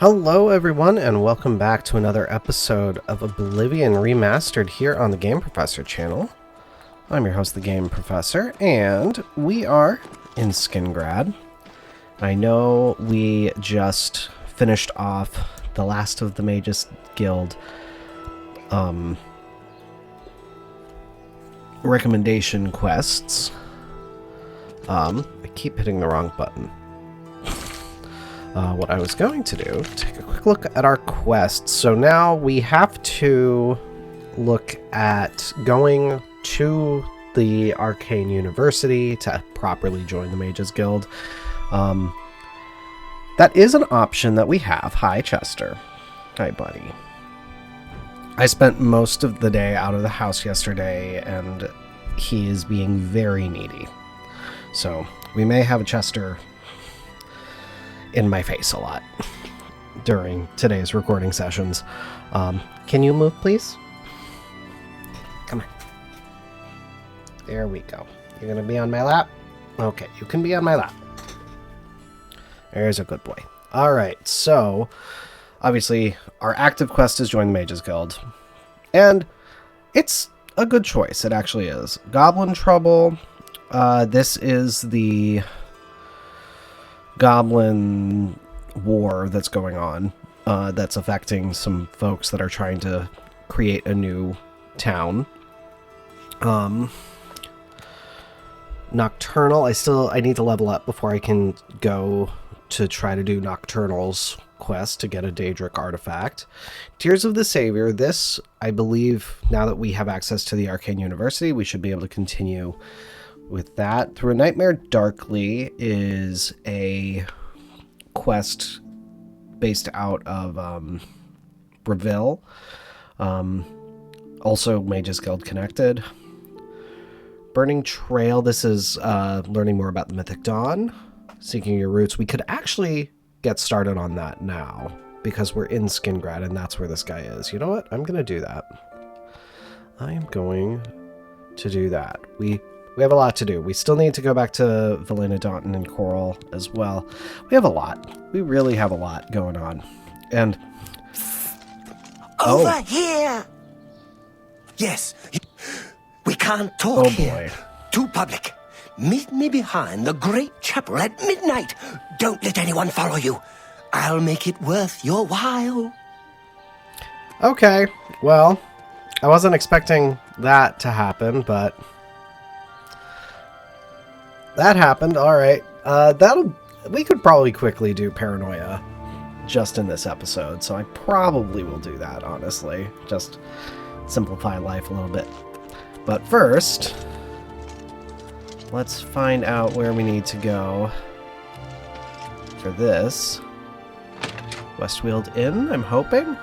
Hello everyone, and welcome back to another episode of Oblivion Remastered here on the Game Professor channel. I'm your host, the Game Professor, and we are in Skingrad. I know we just finished off the last of the Mages Guild recommendation quests. I keep hitting the wrong button. What I was going to do, take a quick look at our quests. So now we have to look at going to the Arcane University to properly join the Mages Guild. That is an option that we have. Hi, Chester. Hi, buddy. I spent most of the day out of the house yesterday, and he is being very needy. So we may have a Chester in my face a lot during today's recording sessions. Can you move, please? Come on. There we go. You're gonna be on my lap? Okay, you can be on my lap. There's a good boy. Alright, so obviously our active quest is join the Mages Guild. And it's a good choice, it actually is. Goblin Trouble. This is the Goblin war that's going on, that's affecting some folks that are trying to create a new town. Nocturnal, I need to level up before I can go to try to do Nocturnal's quest to get a Daedric artifact. Tears of the Savior, this, I believe, now that we have access to the Arcane University, we should be able to continue with that. Through a Nightmare Darkly is a quest based out of Breville. Also Mages Guild connected. Burning Trail, this is learning more about the Mythic Dawn. Seeking Your Roots. We could actually get started on that now, because we're in Skingrad and that's where this guy is. You know what? I'm going to do that. I am going to do that. We have a lot to do. We still need to go back to Valena Daunton and Coral as well. We have a lot. We really have a lot going on. And over here. Yes. We can't talk here. Too public. Meet me behind the great chapel at midnight. Don't let anyone follow you. I'll make it worth your while. Okay. Well, I wasn't expecting that to happen, but that happened. All right. We could probably quickly do Paranoia just in this episode, so I probably will do that, honestly. Just simplify life a little bit. But first, let's find out where we need to go for this. Westweald Inn, I'm hoping?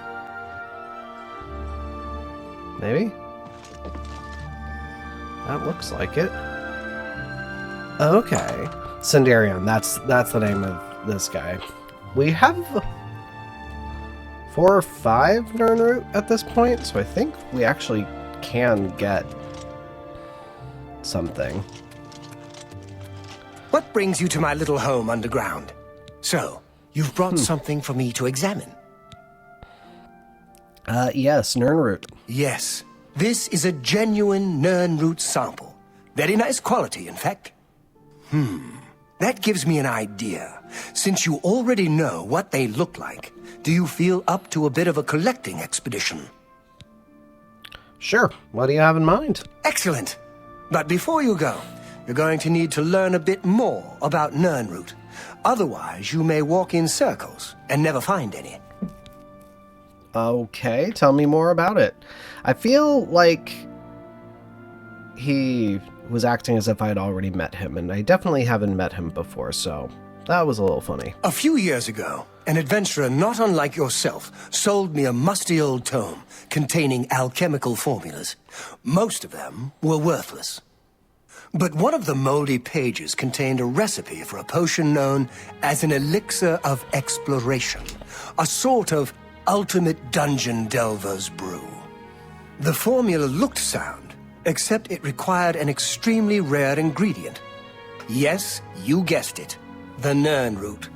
Maybe? That looks like it. Okay. Sendarion, that's the name of this guy. We have 4 or 5 Nirnroot at this point, so I think we actually can get something. What brings you to my little home underground? So, you've brought something for me to examine. Yes, Nirnroot. Yes, this is a genuine Nirnroot sample. Very nice quality, in fact. That gives me an idea. Since you already know what they look like, do you feel up to a bit of a collecting expedition? Sure. What do you have in mind? Excellent. But before you go, you're going to need to learn a bit more about Nirnroot. Otherwise, you may walk in circles and never find any. Okay, tell me more about it. I feel like he was acting as if I had already met him, and I definitely haven't met him before, so that was a little funny. A few years ago, an adventurer not unlike yourself sold me a musty old tome containing alchemical formulas. Most of them were worthless. But one of the moldy pages contained a recipe for a potion known as an elixir of exploration, a sort of ultimate dungeon delver's brew. The formula looked sound, except it required an extremely rare ingredient. Yes, you guessed it, the Nirnroot.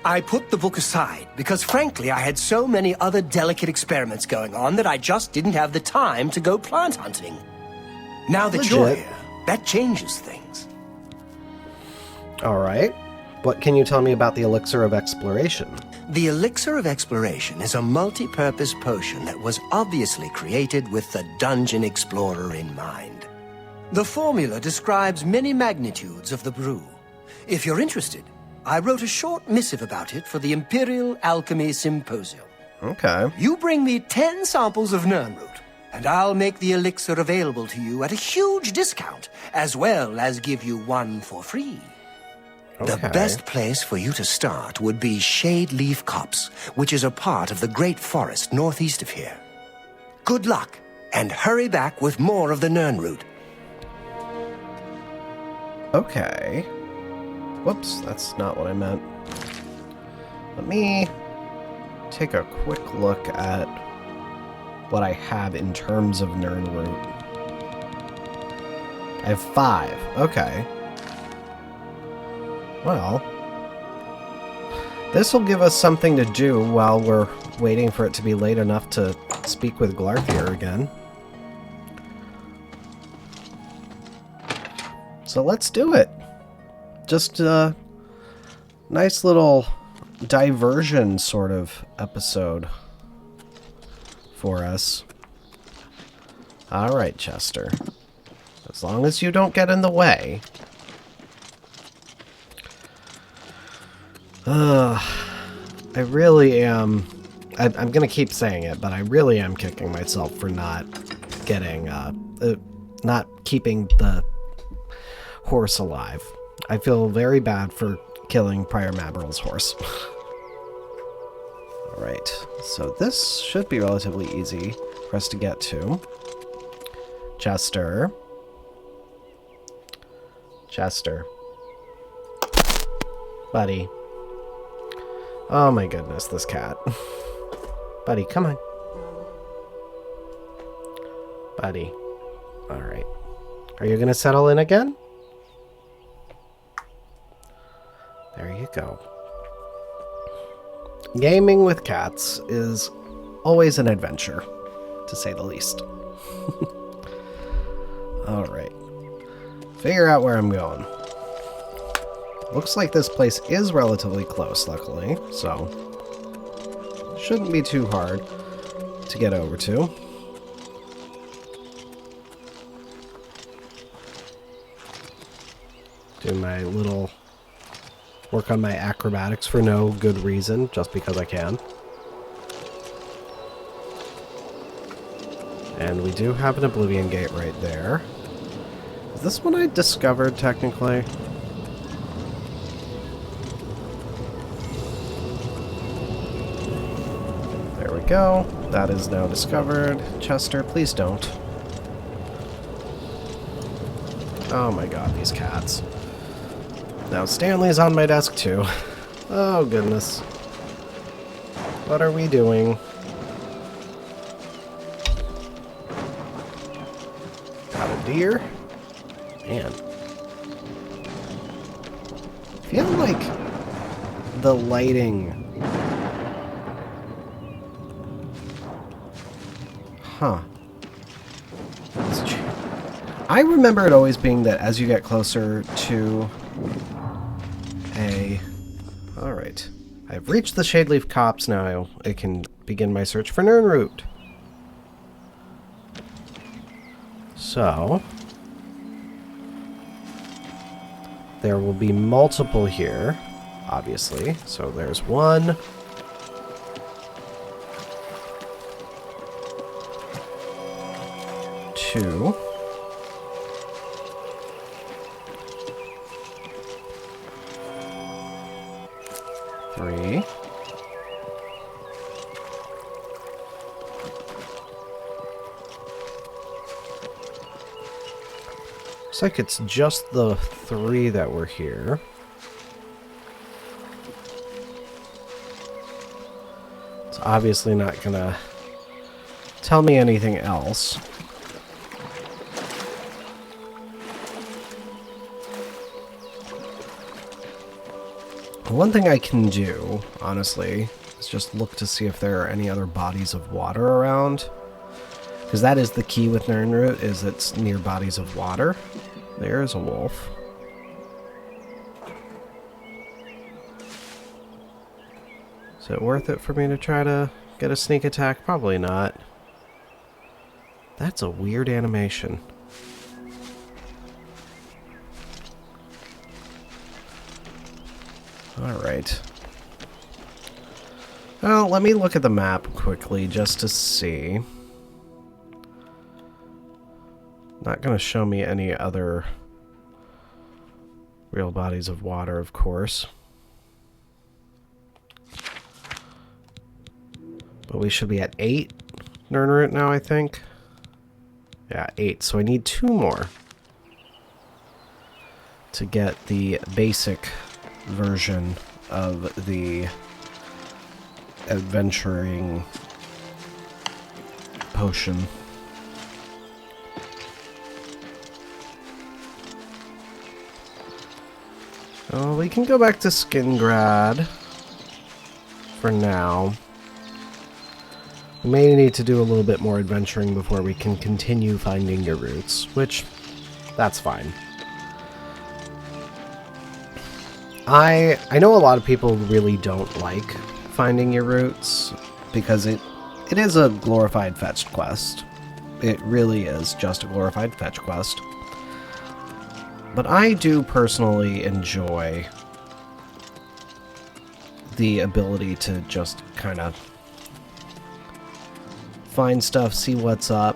I put the book aside because, frankly, I had so many other delicate experiments going on that I just didn't have the time to go plant hunting. Now that Legit. you're here, that changes things. All right. What can you tell me about the Elixir of Exploration? The Elixir of Exploration is a multi-purpose potion that was obviously created with the Dungeon Explorer in mind. The formula describes many magnitudes of the brew. If you're interested, I wrote a short missive about it for the Imperial Alchemy Symposium. Okay. You bring me 10 samples of Nirnroot, and I'll make the elixir available to you at a huge discount, as well as give you one for free. Okay. The best place for you to start would be Shade Leaf Copse, which is a part of the Great Forest northeast of here. Good luck, and hurry back with more of the Nirnroot. Okay. Whoops, that's not what I meant. Let me take a quick look at what I have in terms of Nirnroot. I have 5. Okay. Well, this will give us something to do while we're waiting for it to be late enough to speak with Glarthir again. So let's do it. Just a nice little diversion sort of episode for us. Alright, Chester. As long as you don't get in the way. I really am... I'm gonna keep saying it, but I really am kicking myself for not getting... not keeping the horse alive. I feel very bad for killing Prior Mabrel's horse. Alright, so this should be relatively easy for us to get to. Chester. Chester. Buddy. Oh my goodness, this cat. Buddy, come on. Buddy. Alright. Are you gonna settle in again? There you go. Gaming with cats is always an adventure, to say the least. Alright. Figure out where I'm going. Looks like this place is relatively close, luckily, so shouldn't be too hard to get over to. Do my little work on my acrobatics for no good reason, just because I can. And we do have an Oblivion gate right there. Is this one I discovered, technically? There we go. That is now discovered. Chester, please don't. Oh my god, these cats. Now Stanley's on my desk too. Oh goodness. What are we doing? Got a deer? Man. I feel like the lighting... Huh. I remember it always being that as you get closer to a... Alright. I've reached the Shadeleaf Copse now. I can begin my search for Nirnroot. So... there will be multiple here, obviously. So there's one... 2. Three. Looks like it's just the 3 that were here. It's obviously not gonna tell me anything else. One thing I can do, honestly, is just look to see if there are any other bodies of water around. Because that is the key with Nirnroot, is it's near bodies of water. There's a wolf. Is it worth it for me to try to get a sneak attack? Probably not. That's a weird animation. Alright. Well, let me look at the map quickly just to see. Not going to show me any other real bodies of water, of course. But we should be at 8 Nirnroot now, I think. Yeah, 8. So I need 2 more to get the basic version of the adventuring potion. Oh, we can go back to Skingrad for now. We may need to do a little bit more adventuring before we can continue finding your roots, which, that's fine. I know a lot of people really don't like finding your roots because it is a glorified fetched quest. It really is just a glorified fetch quest. But I do personally enjoy the ability to just kind of find stuff, see what's up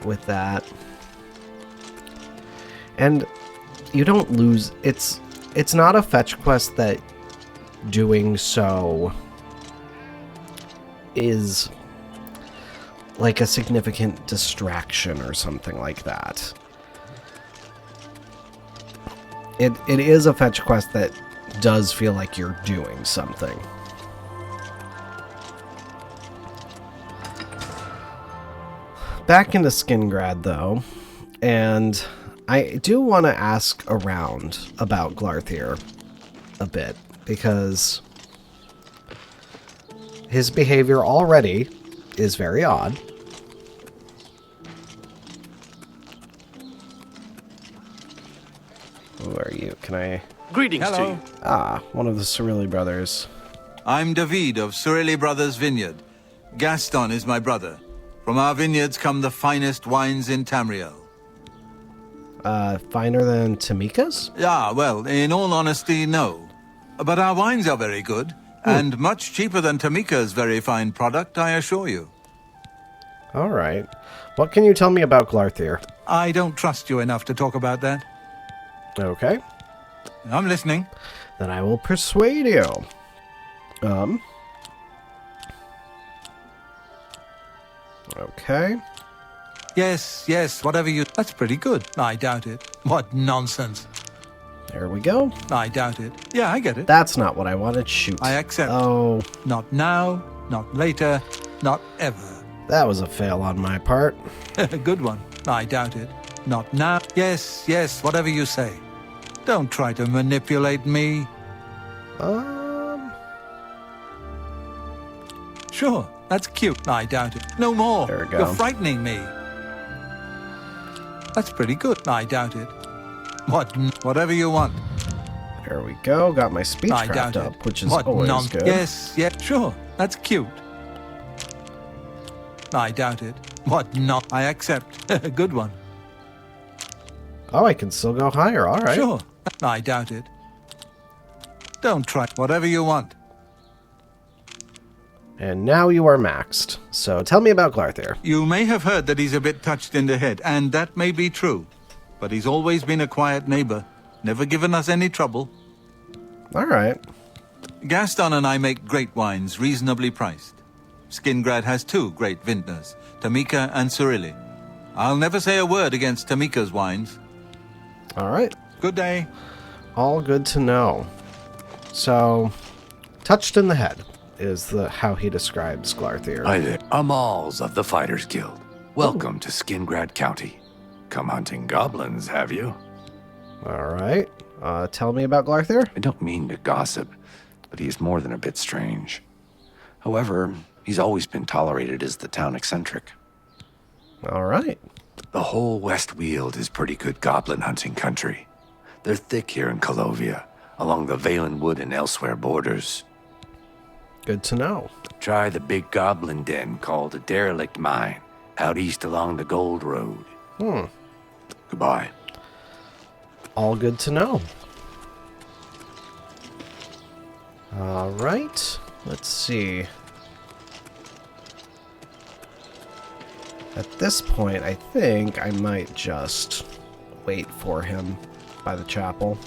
with that. And you don't lose... It's not a fetch quest that doing so is like a significant distraction or something like that. It is a fetch quest that does feel like you're doing something. Back into Skingrad, though, and I do want to ask around about Glarthir a bit, because his behavior already is very odd. Who are you? Can I... Greetings to you. Ah, one of the Cyrilli brothers. I'm David of Cyrilli Brothers Vineyard. Gaston is my brother. From our vineyards come the finest wines in Tamriel. Finer than Tamika's? Yeah, well, in all honesty, no. But our wines are very good, and much cheaper than Tamika's very fine product, I assure you. Alright. What can you tell me about Glarthir? I don't trust you enough to talk about that. Okay. I'm listening. Then I will persuade you. Okay. Yes, whatever you... That's pretty good. I doubt it. What nonsense. There we go. I doubt it. Yeah, I get it. That's not what I wanted. Shoot. I accept. Oh. Not now, not later, not ever. That was a fail on my part. Good one. I doubt it. Not now. Yes, whatever you say. Don't try to manipulate me. Sure, that's cute. I doubt it. No more. There we go. You're frightening me. That's pretty good. I doubt it. Whatever you want. There we go. Got my speechcraft up, which is always good. Yes, sure, that's cute. I doubt it. I accept. Good one. Oh, I can still go higher. All right. Sure, I doubt it. Don't try. Whatever you want. And now you are maxed. So tell me about Glarthir. You may have heard that he's a bit touched in the head, and that may be true. But he's always been a quiet neighbor, never given us any trouble. All right. Gaston and I make great wines, reasonably priced. Skingrad has 2 great vintners, Tamika and Cyrilli. I'll never say a word against Tamika's wines. All right. Good day. All good to know. So, touched in the head is how he describes Glarthir. Hi there. Amals of the Fighters Guild. Welcome to Skingrad County. Come hunting goblins, have you? All right. Tell me about Glarthir? I don't mean to gossip, but he is more than a bit strange. However, he's always been tolerated as the town eccentric. All right. The whole West Weald is pretty good goblin hunting country. They're thick here in Colovia, along the Valen Wood and elsewhere borders. Good to know. Try the big goblin den called a derelict mine, out east along the Gold Road. Goodbye. All good to know. All right. Let's see. At this point, I think I might just wait for him by the chapel.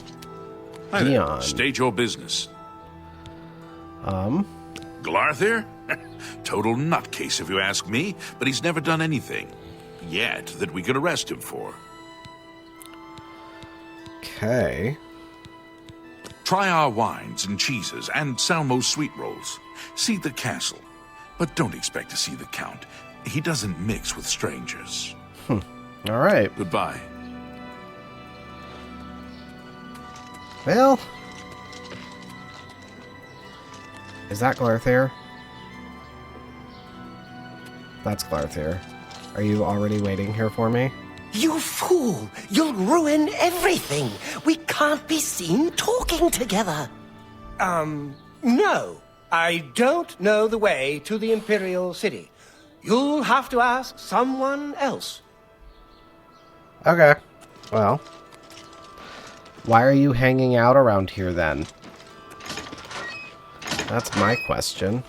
Hi there. Dion. State your business. Glarthir? Total nutcase if you ask me, but he's never done anything yet that we could arrest him for. Okay. Try our wines and cheeses and Salmo's sweet rolls. See the castle, but don't expect to see the Count. He doesn't mix with strangers. All right. Goodbye. Well, is that Glarthir? That's Glarthir. Are you already waiting here for me? You fool! You'll ruin everything! We can't be seen talking together! No. I don't know the way to the Imperial City. You'll have to ask someone else. Okay. Well, why are you hanging out around here then? That's my question.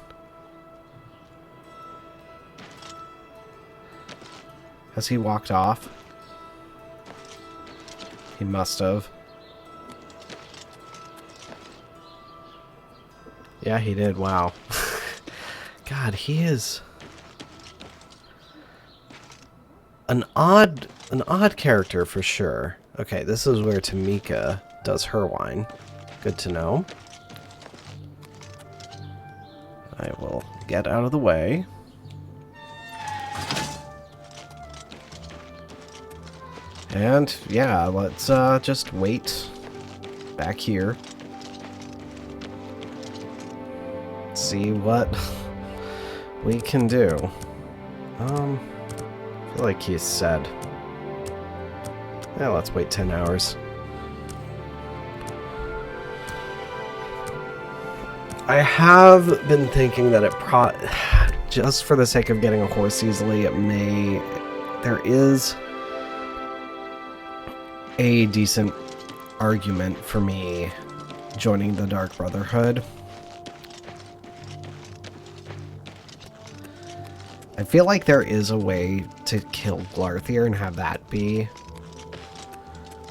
Has he walked off? He must have. Yeah, he did. Wow. God, he is an odd character for sure. Okay, this is where Tamika does her wine. Good to know. I will get out of the way. And yeah, let's just wait back here. See what we can do. I feel like he said. Yeah, let's wait 10 hours. I have been thinking that just for the sake of getting a horse easily, there is a decent argument for me joining the Dark Brotherhood. I feel like there is a way to kill Glarthir and have that be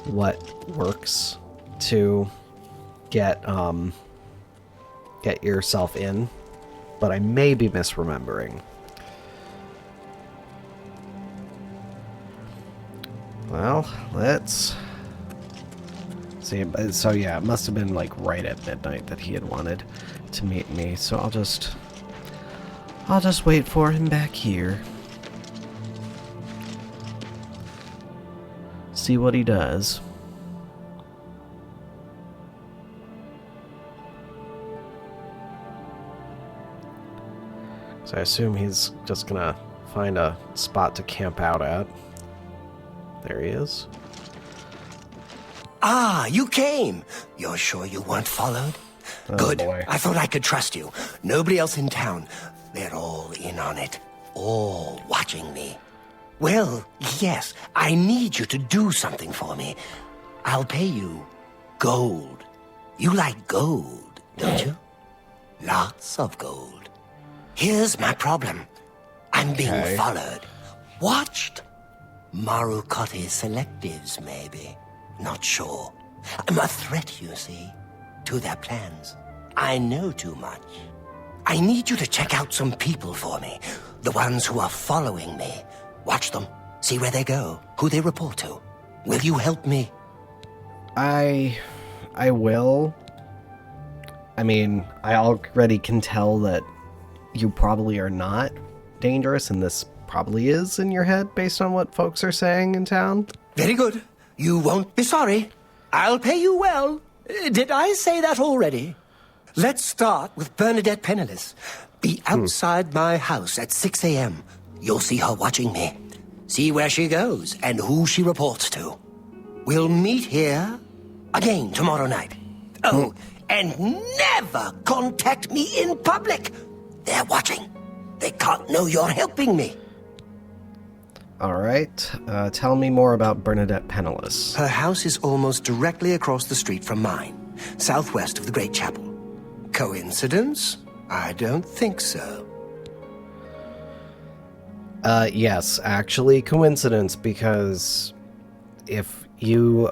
what works to get yourself in, but I may be misremembering. Well, let's see. So yeah, it must have been like right at midnight that he had wanted to meet me. So I'll just wait for him back here. See what he does. So I assume he's just gonna find a spot to camp out at. There he is. Ah, you came! You're sure you weren't followed? Oh, Good. boy. I thought I could trust you. Nobody else in town. They're all in on it. All watching me. Well, yes, I need you to do something for me. I'll pay you gold. You like gold, don't you? Lots of gold. Here's my problem. I'm being Okay. followed. Watched. Marukotti selectives, maybe. Not sure. I'm a threat, you see, to their plans. I know too much. I need you to check out some people for me. The ones who are following me. Watch them. See where they go. Who they report to. Will you help me? I will. I mean, I already can tell that you probably are not dangerous, and this probably is in your head based on what folks are saying in town. Very good. You won't be sorry. I'll pay you well. Did I say that already? Let's start with Bernadette Penniless. Be outside my house at 6 a.m. You'll see her watching me. See where she goes and who she reports to. We'll meet here again tomorrow night. Oh, and never contact me in public. They're watching. They can't know you're helping me. All right. Tell me more about Bernadette Penniless. Her house is almost directly across the street from mine, southwest of the Great Chapel. Coincidence? I don't think so. Yes, actually coincidence, because if you...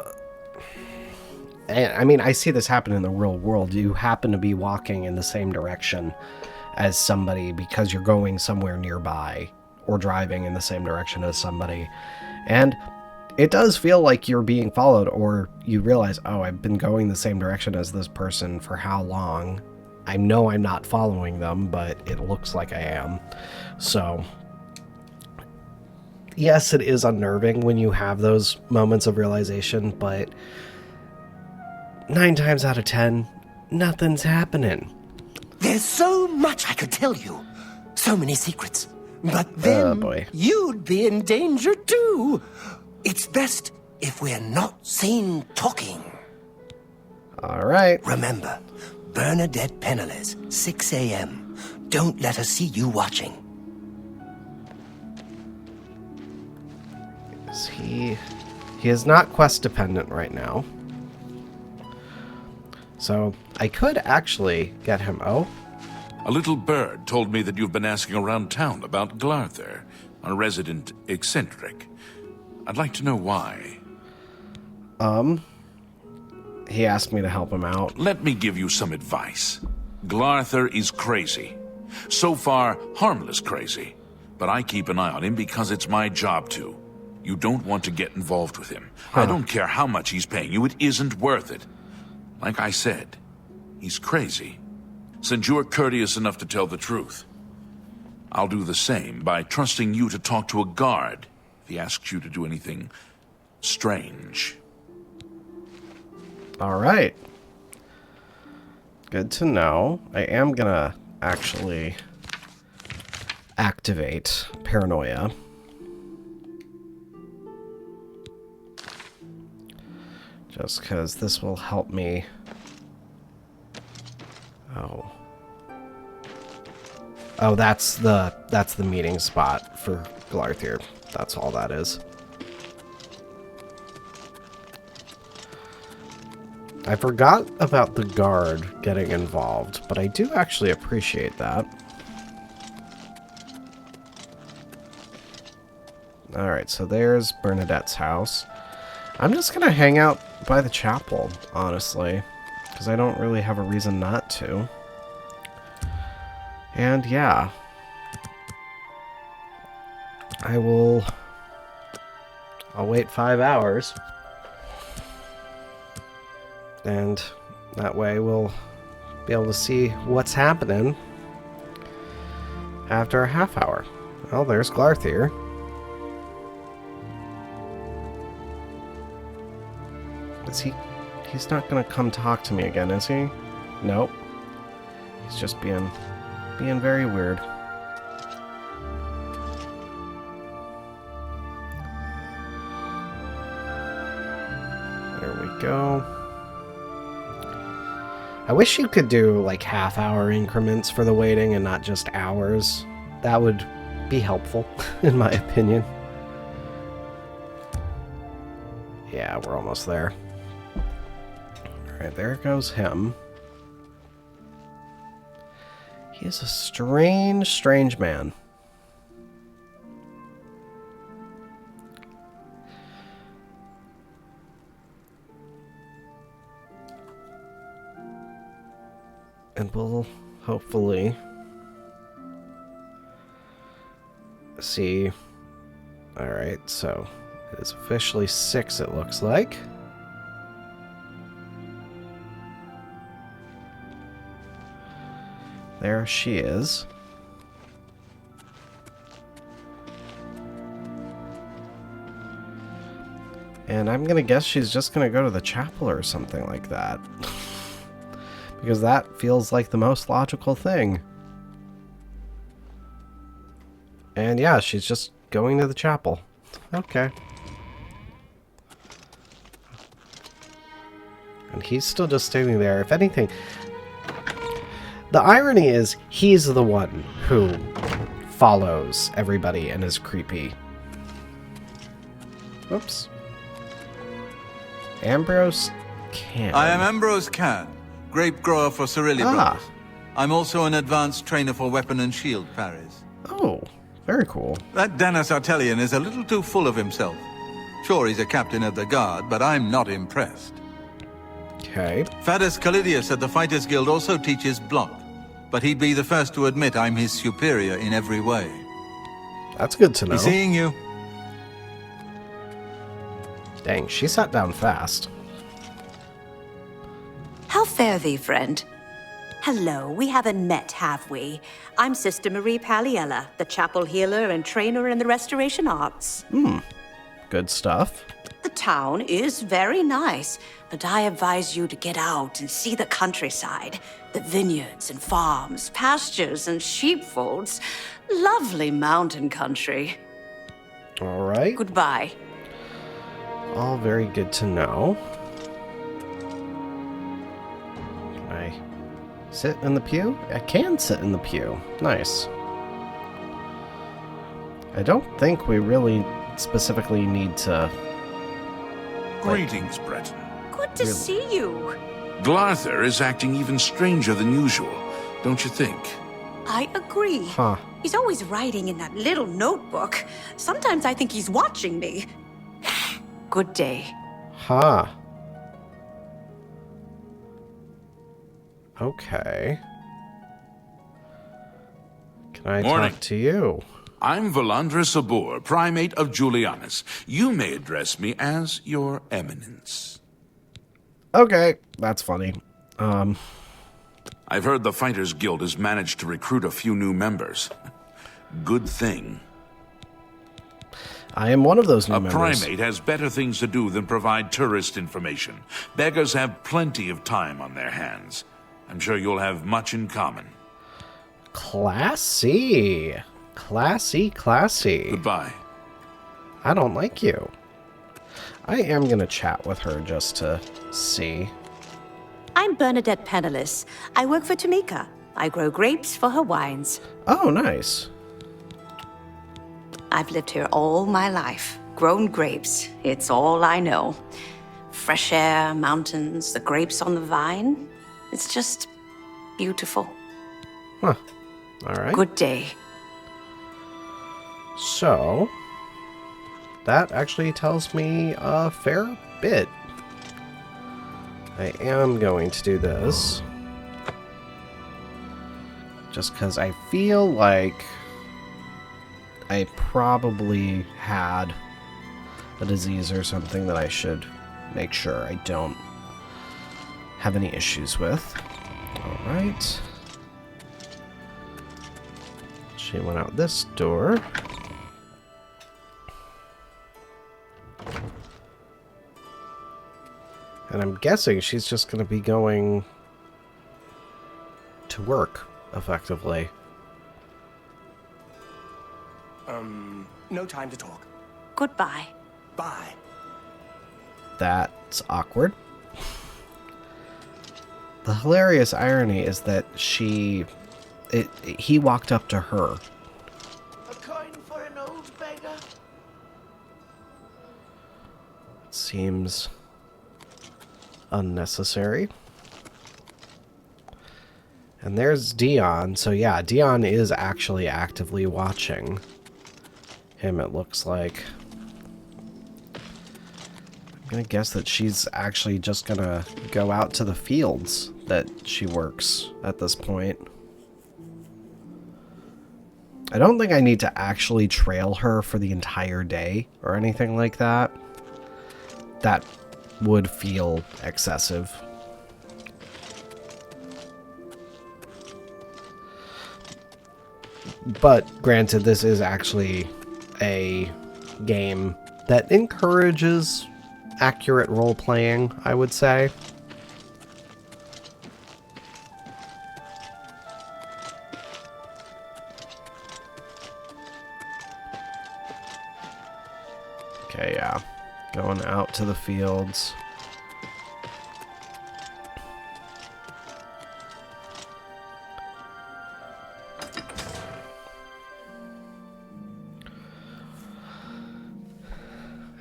I mean, I see this happen in the real world. You happen to be walking in the same direction as somebody because you're going somewhere nearby, or driving in the same direction as somebody, and it does feel like you're being followed, or you realize, oh, I've been going the same direction as this person for how long? I know I'm not following them, but it looks like I am. So, yes, it is unnerving when you have those moments of realization, but 9 times out of 10, nothing's happening. There's so much I could tell you. So many secrets. But then you'd be in danger too. It's best if we're not seen talking. All right. Remember, Bernadette Penniless, 6 a.m. Don't let her see you watching. He is not quest dependent right now. So I could actually get him. Oh. A little bird told me that you've been asking around town about Glarthir, a resident eccentric. I'd like to know why. He asked me to help him out. Let me give you some advice. Glarthir is crazy. So far, harmless crazy. But I keep an eye on him because it's my job to. You don't want to get involved with him. I don't care how much he's paying you, it isn't worth it. Like I said, he's crazy. Since you're courteous enough to tell the truth, I'll do the same by trusting you to talk to a guard if he asks you to do anything strange. All right. Good to know. I am gonna actually activate Paranoia. Just because this will help me. Oh, that's the meeting spot for Glarthir. That's all that is. I forgot about the guard getting involved, but I do actually appreciate that. Alright, so there's Bernadette's house. I'm just gonna hang out by the chapel, honestly, because I don't really have a reason not to. And yeah, I'll wait 5 hours, and that way we'll be able to see what's happening after a half hour. Well, there's Glarthir. He's not gonna come talk to me again, is he? Nope. He's just being very weird. There we go. I wish you could do like half-hour increments for the waiting and not just hours. That would be helpful, in my opinion. Yeah, we're almost there. Alright, there goes him. He is a strange, strange man. And we'll hopefully see. Alright, so it is officially 6, it looks like. There she is. And I'm gonna guess she's just gonna go to the chapel or something like that. Because that feels like the most logical thing. And yeah, she's just going to the chapel. Okay. And he's still just standing there. If anything, the irony is he's the one who follows everybody and is creepy. Oops. Ambrose Can. I am Ambrose Can, grape grower for Cyrilli Brothers. I'm also an advanced trainer for weapon and shield parries. Oh, very cool. That Danis Artelian is a little too full of himself. Sure, he's a captain of the guard, but I'm not impressed. Okay. Fadus Calidius at the Fighters Guild also teaches block, but he'd be the first to admit I'm his superior in every way. That's good to know. Be seeing you. Dang, she sat down fast. How fare thee, friend? Hello, we haven't met, have we? I'm Sister Marie Paliella, the chapel healer and trainer in the restoration arts. Good stuff. The town is very nice, but I advise you to get out and see the countryside. The vineyards and farms, pastures and sheepfolds. Lovely mountain country. All right. Goodbye. All very good to know. Can I sit in the pew? I can sit in the pew. Nice. I don't think we really specifically need to... Greetings, Breton. Good to see you. Glarthir is acting even stranger than usual, don't you think? I agree. Huh. He's always writing in that little notebook. Sometimes I think he's watching me. Good day. Huh. Okay. Can I Morning. talk to you? I'm Valandra Sabor, primate of Julianus. You may address me as your eminence. Okay, that's funny. I've heard the Fighters Guild has managed to recruit a few new members. Good thing. I am one of those new A members. primate has better things to do than provide tourist information. Beggars have plenty of time on their hands. I'm sure you'll have much in common. Classy. Classy, classy. Goodbye. I don't like you. I am going to chat with her just to see. I'm Bernadette Penniless. I work for Tamika. I grow grapes for her wines. Oh, nice. I've lived here all my life. Grown grapes. It's all I know. Fresh air, mountains, the grapes on the vine. It's just beautiful. Huh. All right. Good day. So, that actually tells me a fair bit. I am going to do this. Just because I feel like I probably had a disease or something that I should make sure I don't have any issues with. Alright. She went out this door. And I'm guessing she's just going to be going to work, effectively. No time to talk. Goodbye. Bye. That's awkward. The hilarious irony is that he walked up to her. A coin for an old beggar? Seems unnecessary. And there's Dion. So yeah, Dion is actually actively watching him, it looks like. I'm gonna guess that she's actually just gonna go out to the fields that she works at this point. I don't think I need to actually trail her for the entire day or anything like that. That would feel excessive. But granted, this is actually a game that encourages accurate role-playing, I would say. Okay, yeah. Going out to the fields.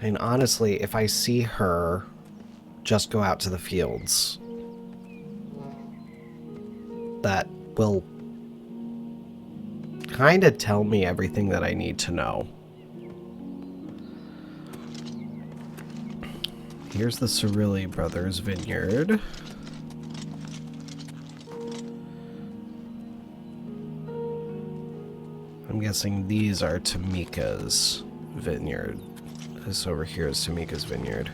And honestly, if I see her just go out to the fields, that will kind of tell me everything that I need to know. Here's the Cirilli Brothers vineyard. I'm guessing these are Tamika's vineyard. This over here is Tamika's vineyard.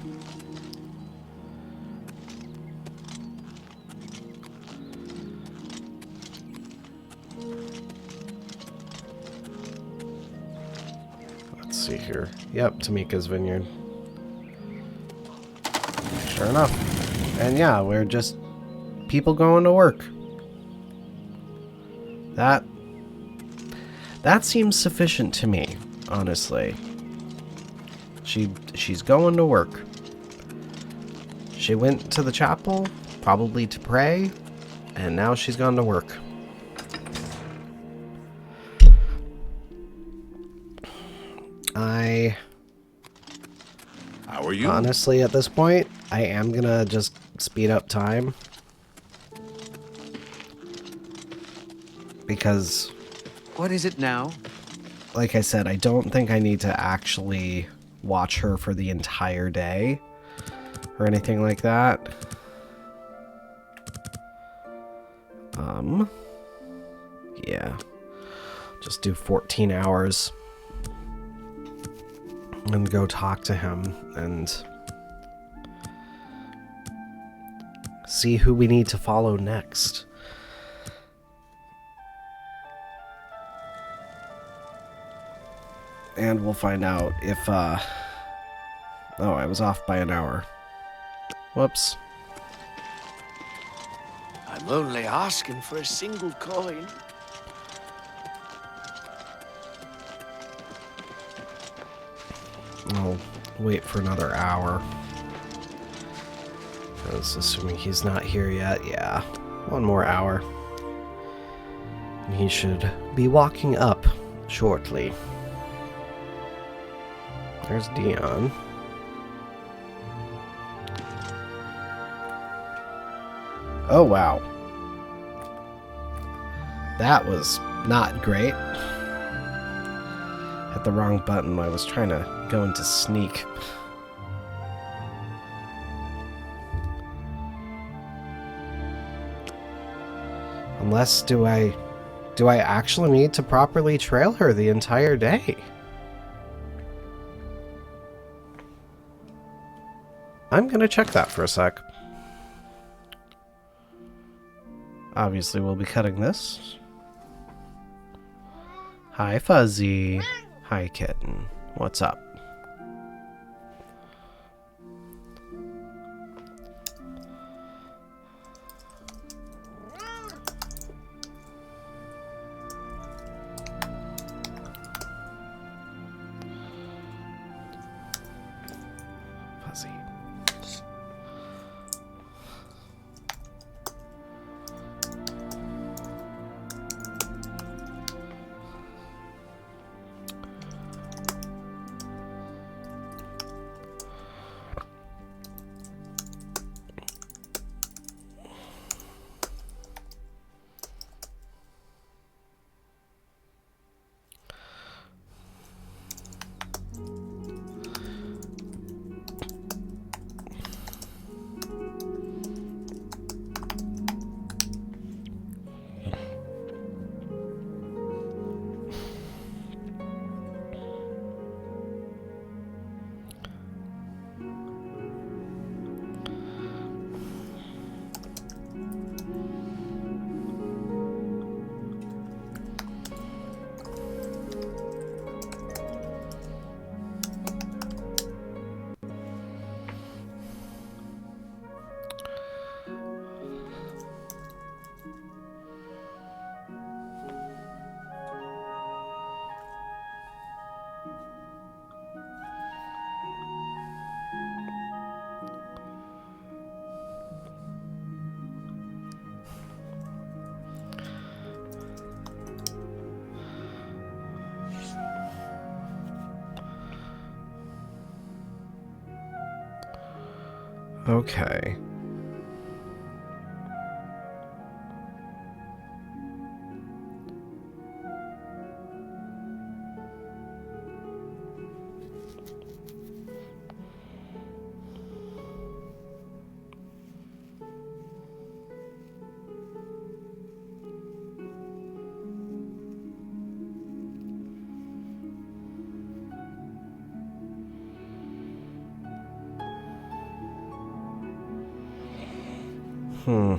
Let's see here. Yep, Tamika's vineyard. Sure enough. And yeah, we're just people going to work. That seems sufficient to me, honestly. She's going to work. She went to the chapel, probably to pray, and now she's gone to work. How are you? Honestly, at this point, I am gonna just speed up time. Because, What is it now? like I said, I don't think I need to actually watch her for the entire day or anything like that. Yeah. Just do 14 hours and go talk to him and see who we need to follow next. And we'll find out if, oh, I was off by an hour. Whoops. I'm only asking for a single coin. I'll wait for another hour. Because assuming he's not here yet, yeah. One more hour. And he should be walking up shortly. There's Dion. Oh, wow. That was not great. Hit the wrong button. I was trying to go into sneak. Unless, do I actually need to properly trail her the entire day? I'm gonna check that for a sec. Obviously, we'll be cutting this. Hi, Fuzzy. Hi, Kitten. What's up? Fuzzy. Okay. Hmm.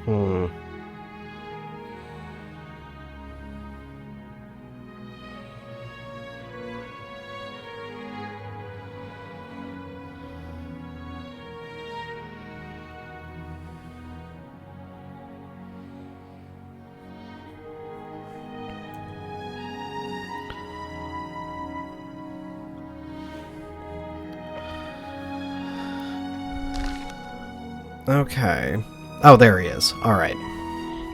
Hmm. Okay. Oh, there he is. All right.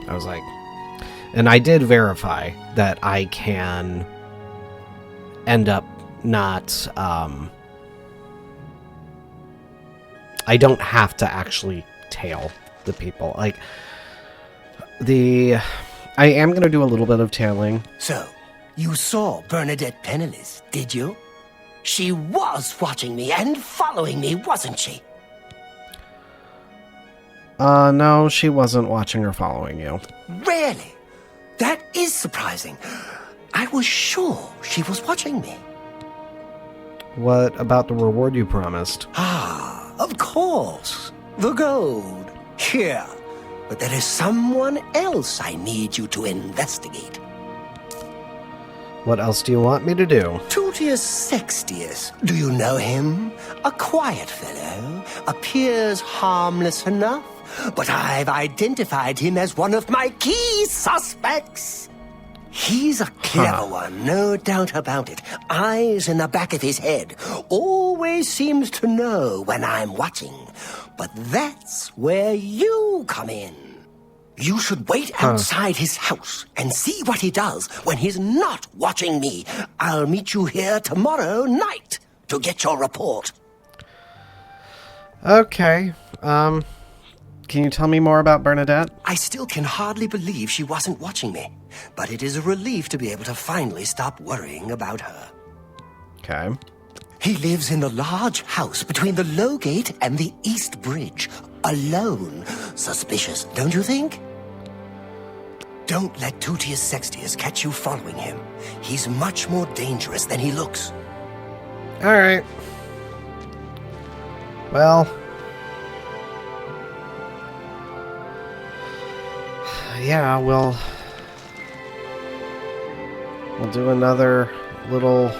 I was like, and I did verify that I can end up not, I don't have to actually tail the people. Like, I am going to do a little bit of tailing. So, you saw Bernadette penniless, did you? She was watching me and following me, wasn't she? No, she wasn't watching or following you. Really? That is surprising. I was sure she was watching me. What about the reward you promised? Ah, of course. The gold. Here. But there is someone else I need you to investigate. What else do you want me to do? Tutius Sextius. Do you know him? A quiet fellow. Appears harmless enough. But I've identified him as one of my key suspects. He's a clever one, no doubt about it. Eyes in the back of his head. Always seems to know when I'm watching. But that's where you come in. You should wait outside his house and see what he does when he's not watching me. I'll meet you here tomorrow night to get your report. Okay. Can you tell me more about Bernadette? I still can hardly believe she wasn't watching me, but it is a relief to be able to finally stop worrying about her. Okay. He lives in the large house between the Low Gate and the East Bridge, alone. Suspicious, don't you think? Don't let Tutius Sextius catch you following him. He's much more dangerous than he looks. All right. Well, yeah, we'll do another little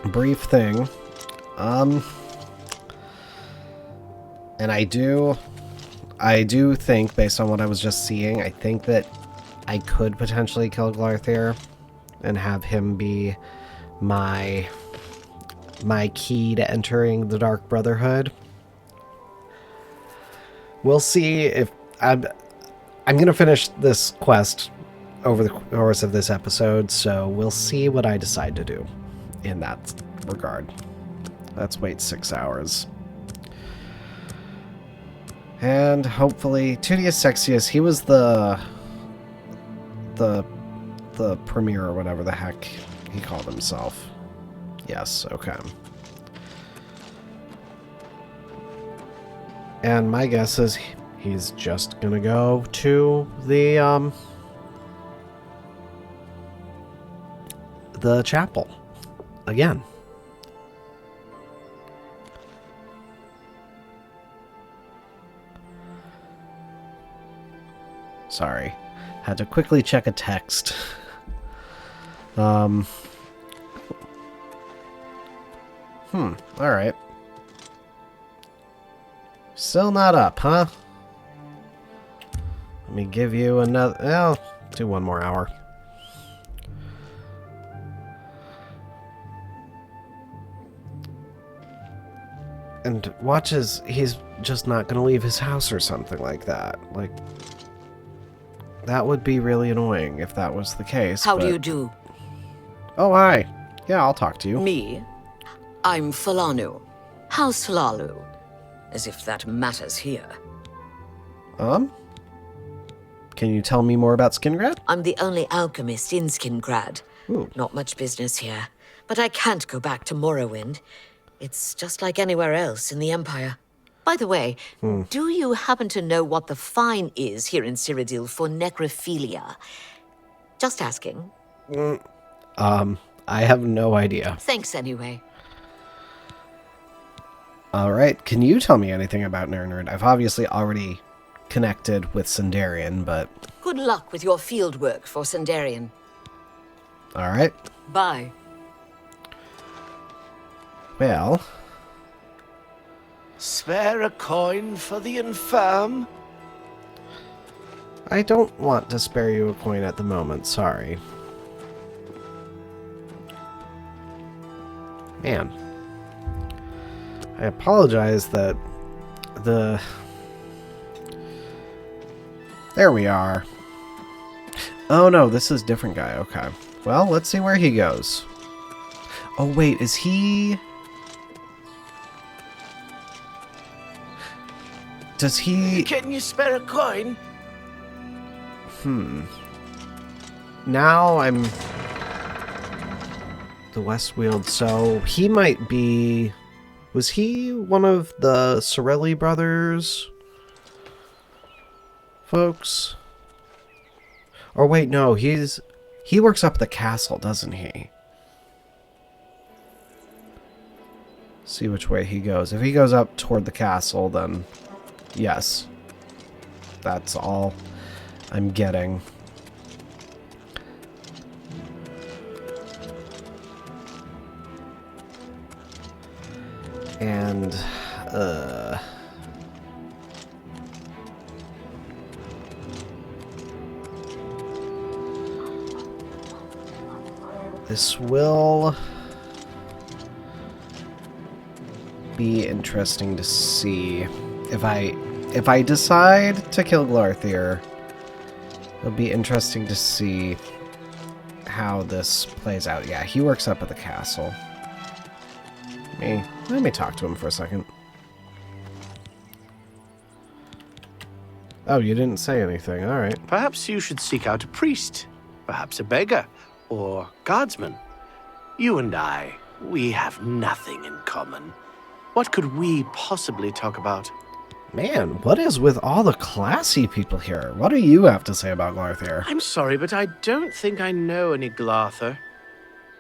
brief thing. And I do think, based on what I was just seeing, I think that I could potentially kill Glarthir and have him be my key to entering the Dark Brotherhood. We'll see if I'm going to finish this quest over the course of this episode, so we'll see what I decide to do in that regard. Let's wait 6 hours. And hopefully, Tutius Sextius, he was the premier or whatever the heck he called himself. Yes, okay. And my guess is he's just gonna go to the the chapel again. Sorry. Had to quickly check a text. Alright. Still not up, huh? Let me give you another... Well, do one more hour. And watches, he's just not going to leave his house or something like that. Like, that would be really annoying if that was the case. How do you do? Oh, hi. Yeah, I'll talk to you. Me? I'm Falanu. House Falalu. As if that matters here. Can you tell me more about Skingrad? I'm the only alchemist in Skingrad. Ooh. Not much business here. But I can't go back to Morrowind. It's just like anywhere else in the Empire. By the way, do you happen to know what the fine is here in Cyrodiil for necrophilia? Just asking. I have no idea. Thanks anyway. Alright, can you tell me anything about Nernerd? I've obviously already connected with Sundarian, but... Good luck with your field work for Sundarian. Alright. Bye. Well... Spare a coin for the infirm? I don't want to spare you a coin at the moment, sorry. Man. I apologize that the... There we are. Oh no, this is a different guy, okay. Well, let's see where he goes. Oh wait, is he... Does he... Can you spare a coin? Now I'm... The Westweald, so he might be... Was he one of the Sorelli brothers? Folks? Or wait, no, he works up at the castle, doesn't he? See which way he goes. If he goes up toward the castle, then... Yes. That's all I'm getting. And, this will be interesting to see. If I decide to kill Glarthir, it'll be interesting to see how this plays out. Yeah, he works up at the castle. Let me talk to him for a second. Oh, you didn't say anything. All right. Perhaps you should seek out a priest, perhaps a beggar, or guardsman. You and I, we have nothing in common. What could we possibly talk about? Man, what is with all the classy people here? What do you have to say about Glarthir? I'm sorry, but I don't think I know any Glarthir.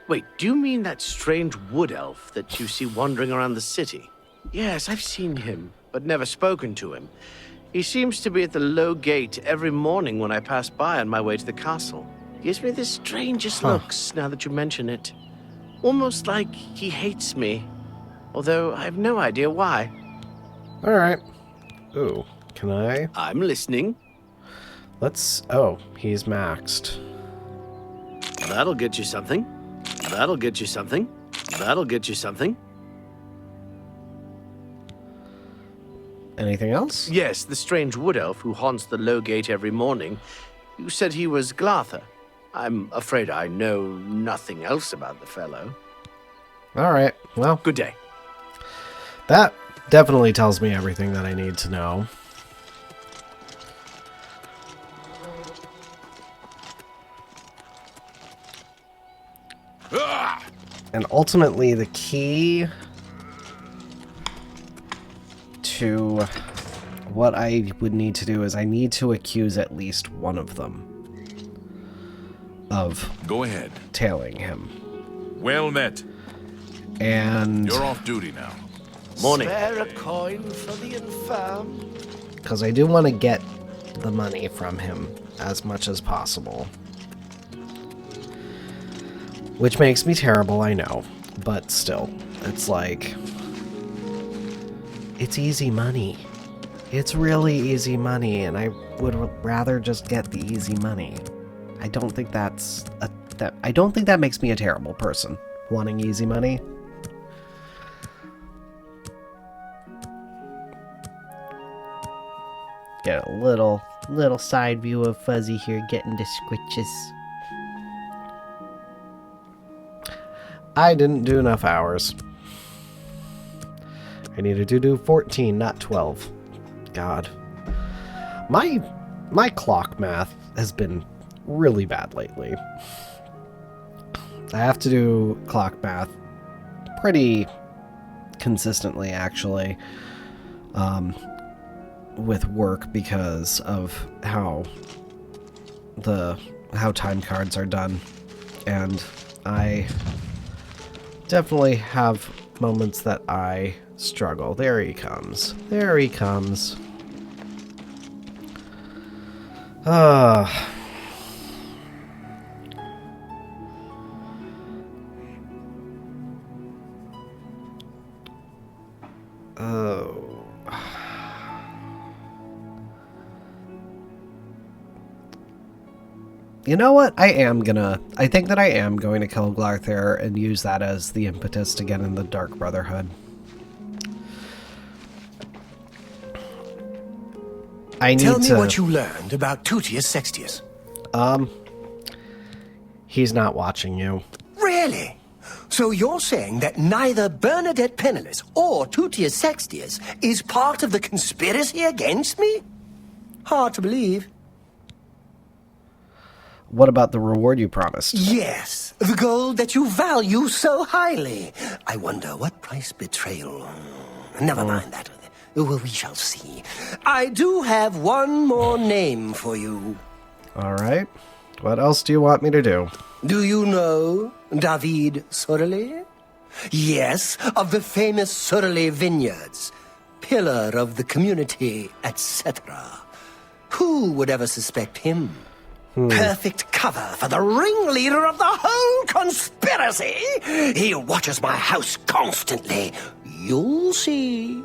Wait, do you mean that strange wood elf that you see wandering around the city? Yes, I've seen him, but never spoken to him. He seems to be at the low gate every morning when I pass by on my way to the castle. He gives me the strangest looks now that you mention it. Almost like he hates me, although I have no idea why. All right. Ooh, can I? I'm listening. Let's... Oh, he's maxed. That'll get you something. That'll get you something. That'll get you something. Anything else? Yes, the strange wood elf who haunts the low gate every morning. You said he was Glarthir. I'm afraid I know nothing else about the fellow. All right, well... Good day. That definitely tells me everything that I need to know. And ultimately, the key to what I would need to do is I need to accuse at least one of them of Go ahead. tailing him. Well met. And You're off duty now. Morning. Spare a coin for the infirm. because I do want to get the money from him as much as possible. Which makes me terrible, I know. But still, it's like... It's easy money. It's really easy money, and I would rather just get the easy money. I don't think I don't think that makes me a terrible person, wanting easy money. Get a little side view of Fuzzy here getting the squitches. I didn't do enough hours. I needed to do 14, not 12. God. My clock math has been really bad lately. I have to do clock math pretty consistently, actually, with work because of how time cards are done. And I definitely have moments that I struggle. There he comes. There he comes. Oh. You know what? I think that I am going to kill Glarthir and use that as the impetus to get in the Dark Brotherhood. Tell me what you learned about Tutius Sextius. He's not watching you. Really? So you're saying that neither Bernadette Penniless or Tutius Sextius is part of the conspiracy against me? Hard to believe. What about the reward you promised? Yes, the gold that you value so highly. I wonder what price betrayal... Never mind that. Well, we shall see. I do have one more name for you. All right. What else do you want me to do? Do you know David Surly? Yes, of the famous Surly Vineyards. Pillar of the community, etc. Who would ever suspect him? Perfect cover for the ringleader of the whole conspiracy. He watches my house constantly. You'll see.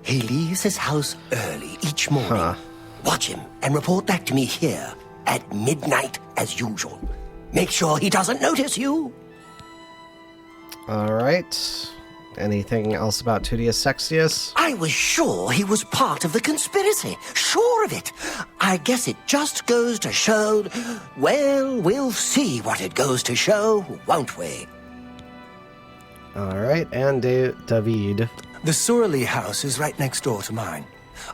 He leaves his house early each morning. Watch him and report back to me here at midnight as usual. Make sure he doesn't notice you. All right. Anything else about Tutius Sextius? I was sure he was part of the conspiracy. Sure of it. I guess it just goes to show... Well, we'll see what it goes to show, won't we? All right. And David. The Surly house is right next door to mine.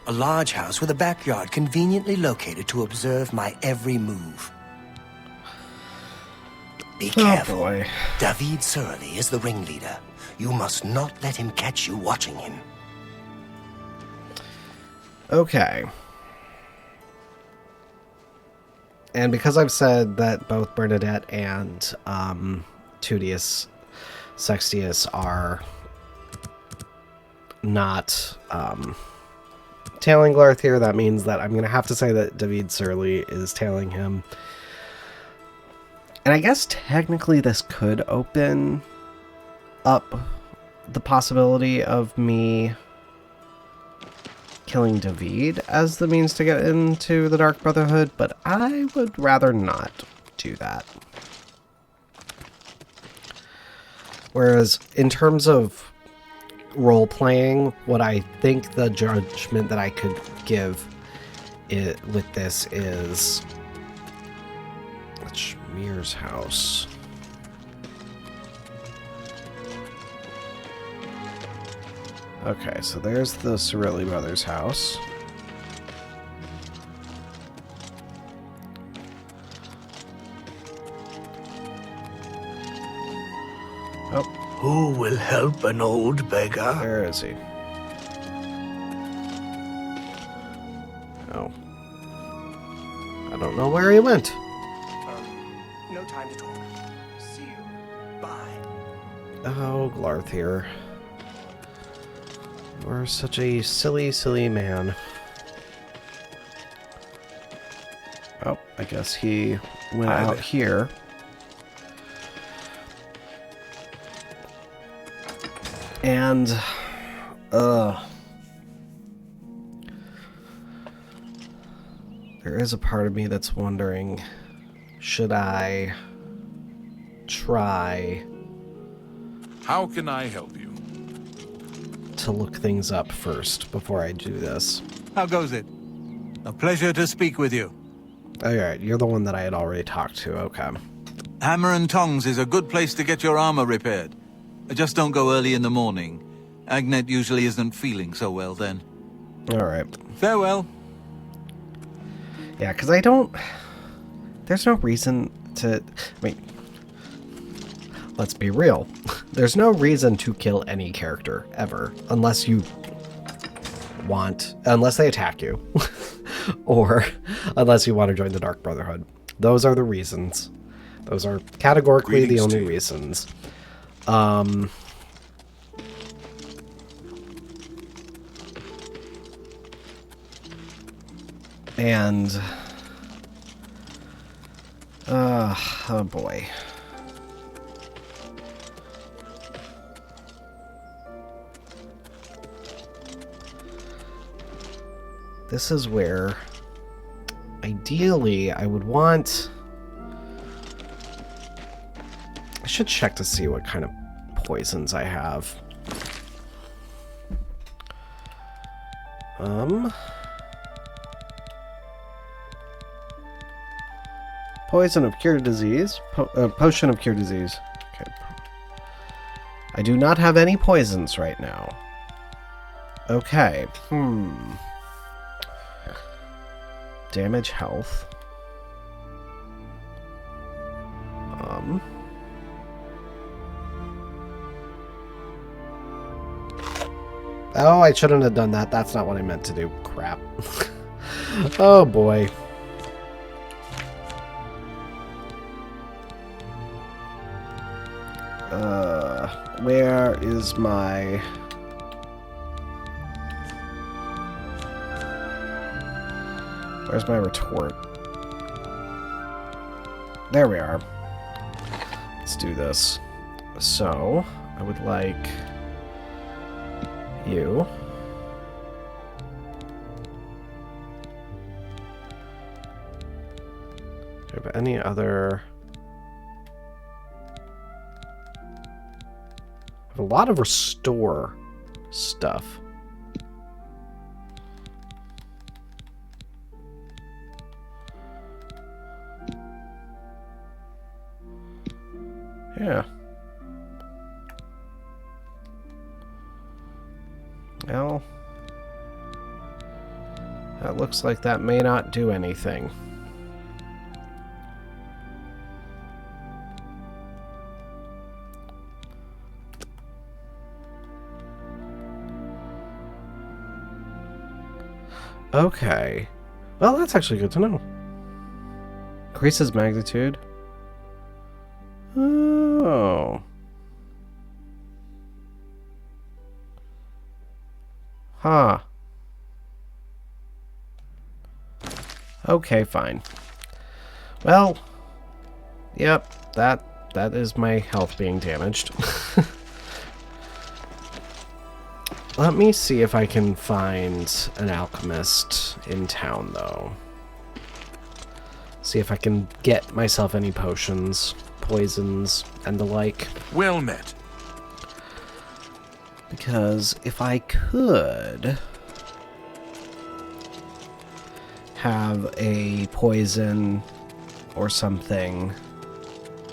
A large house with a backyard conveniently located to observe my every move. Be careful. Boy. David Surly is the ringleader. You must not let him catch you watching him. Okay. And because I've said that both Bernadette and Tutius Sextius are not tailing Glarthir, that means that I'm going to have to say that David Surly is tailing him. And I guess technically this could open up the possibility of me killing David as the means to get into the Dark Brotherhood, but I would rather not do that. Whereas in terms of role-playing, what I think the judgment that I could give with this is... It's Mir's house. Okay, so there's the Cirilli brothers' house. Oh. Who will help an old beggar? Where is he? Oh. I don't know where he went. No time to talk. See you. Bye. Oh, Glarthir. You're such a silly, silly man. Oh, I guess he went out here. And, there is a part of me that's wondering, should I try How can I help you? to look things up first before I do this? How goes it? A pleasure to speak with you. Alright, you're the one that I had already talked to, okay. Hammer and Tongs is a good place to get your armor repaired. Just don't go early in the morning. Agnet usually isn't feeling so well then. Alright. Farewell. Yeah, because I don't... There's no reason to... I mean, let's be real. There's no reason to kill any character, ever. Unless you want... Unless they attack you. Or unless you want to join the Dark Brotherhood. Those are the reasons. Those are categorically the only reasons. And... oh boy. This is where, ideally, I would want... I should check to see what kind of poisons I have. Poison of cure disease. Potion of cure disease. Okay. I do not have any poisons right now. Okay. Damage health. Oh, I shouldn't have done that. That's not what I meant to do. Crap. Oh boy. Where is my... Where's my retort? There we are. Let's do this. So, I would like you. Do you have any other... I have a lot of restore stuff. Yeah. Well, that looks like that may not do anything. Okay. Well, that's actually good to know. Increases magnitude. Oh. Huh. Okay, fine. Well, yep, that is my health being damaged. Let me see if I can find an alchemist in town, though. See if I can get myself any potions, poisons, and the like. Well met. Because if I could have a poison or something,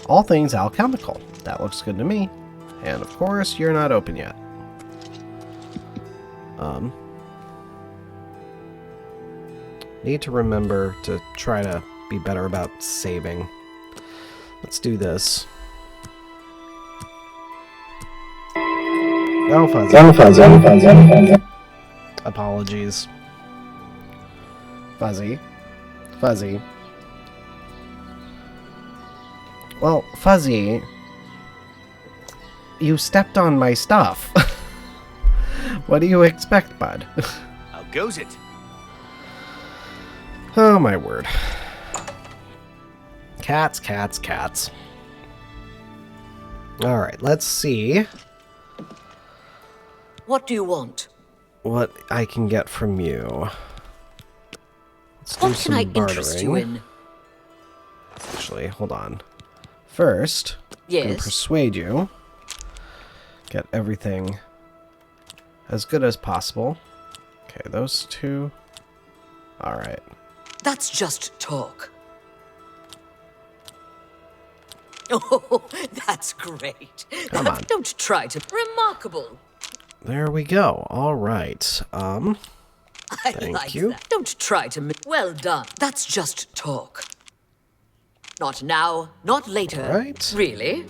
all things alchemical, that looks good to me. And of course, you're not open yet. Need to remember to try to be better about saving. Let's do this. Oh, fuzzy. Apologies. Fuzzy. Well, Fuzzy, You stepped on my stuff. What do you expect, bud? How goes it? Oh, my word. Cats, cats, cats. Alright, let's see What do you want? what I can get from you. Let's do What can I some interest you bartering. in? Actually, hold on. First, I'm going to Yes? persuade you. Get everything as good as possible. Okay, those two. Alright. That's just talk. Oh, that's great. Come on. Don't try to. Remarkable. There we go. Alright. I Thank like you. that. Don't try to. Well done. That's just talk. Not now, not later. Right. Really?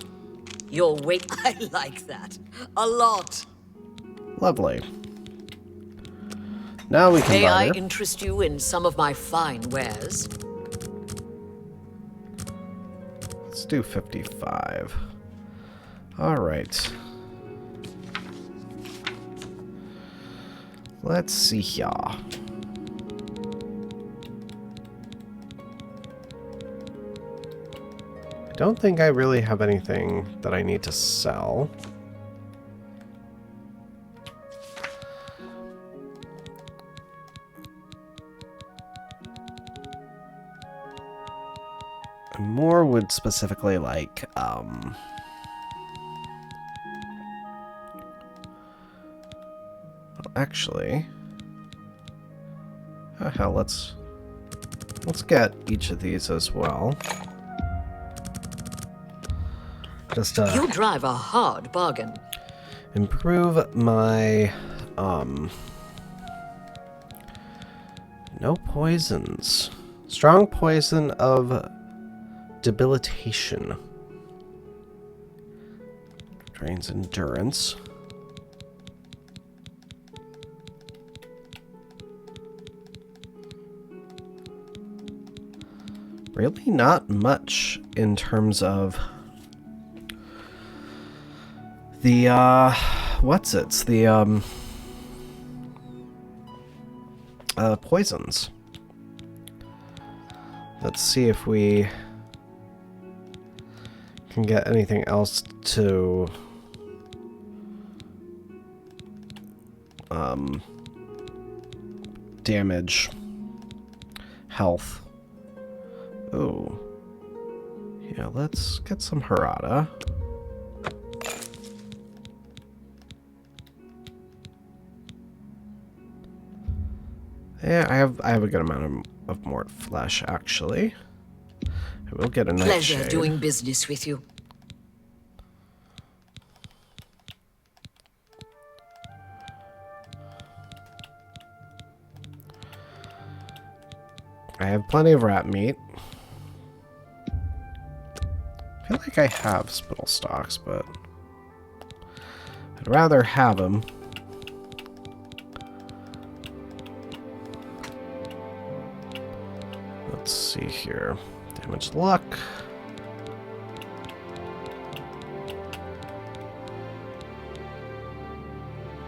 You're wait. I like that. A lot. Lovely. Now we can May I barter. interest you in some of my fine wares? Let's do 55. Alright. Let's see here. I don't think I really have anything that I need to sell. More would specifically like, actually, oh, hell, let's get each of these as well. Just You drive a hard bargain. improve my no poisons. Strong poison of debilitation. Drains endurance. Really not much in terms of the poisons. Let's see if we can get anything else to damage health. Oh. Yeah, let's get some Harada. Yeah, I have a good amount of mort flesh, actually. I will get a Pleasure nightshade. doing business with you. I have plenty of rat meat. I feel like I have spittle stalks, but I'd rather have them. Let's see here. Damage luck.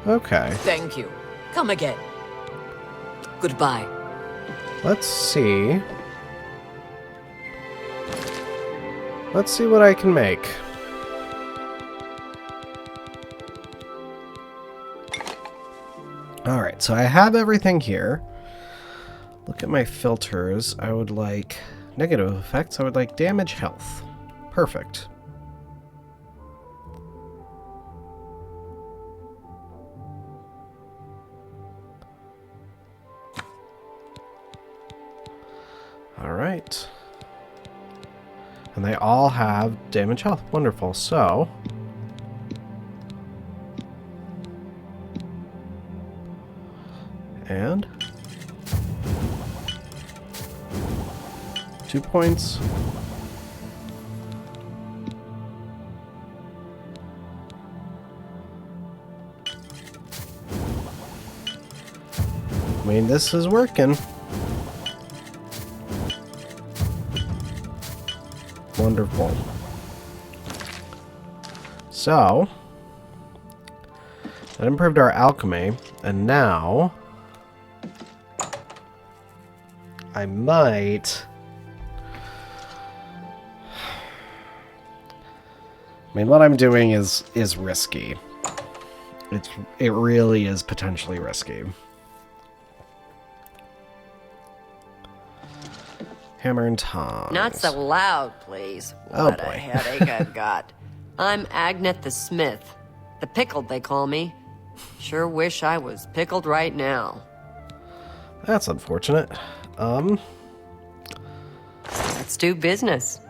Okay. Thank you. Come again. Goodbye. Let's see. Let's see what I can make. Alright, so I have everything here. Look at my filters. I would like negative effects. I would like damage health. Perfect. Alright. And they all have damage health. Wonderful. So, and 2 points. I mean, this is working. Wonderful. So, That improved our alchemy, and now I might... I mean, what I'm doing is risky. It really is potentially risky. Hammer and tongs. Not so loud, please. Oh, What boy. a headache I've got. I'm Agnet the Smith. The Pickled, they call me. Sure wish I was pickled right now. That's unfortunate. Let's do business.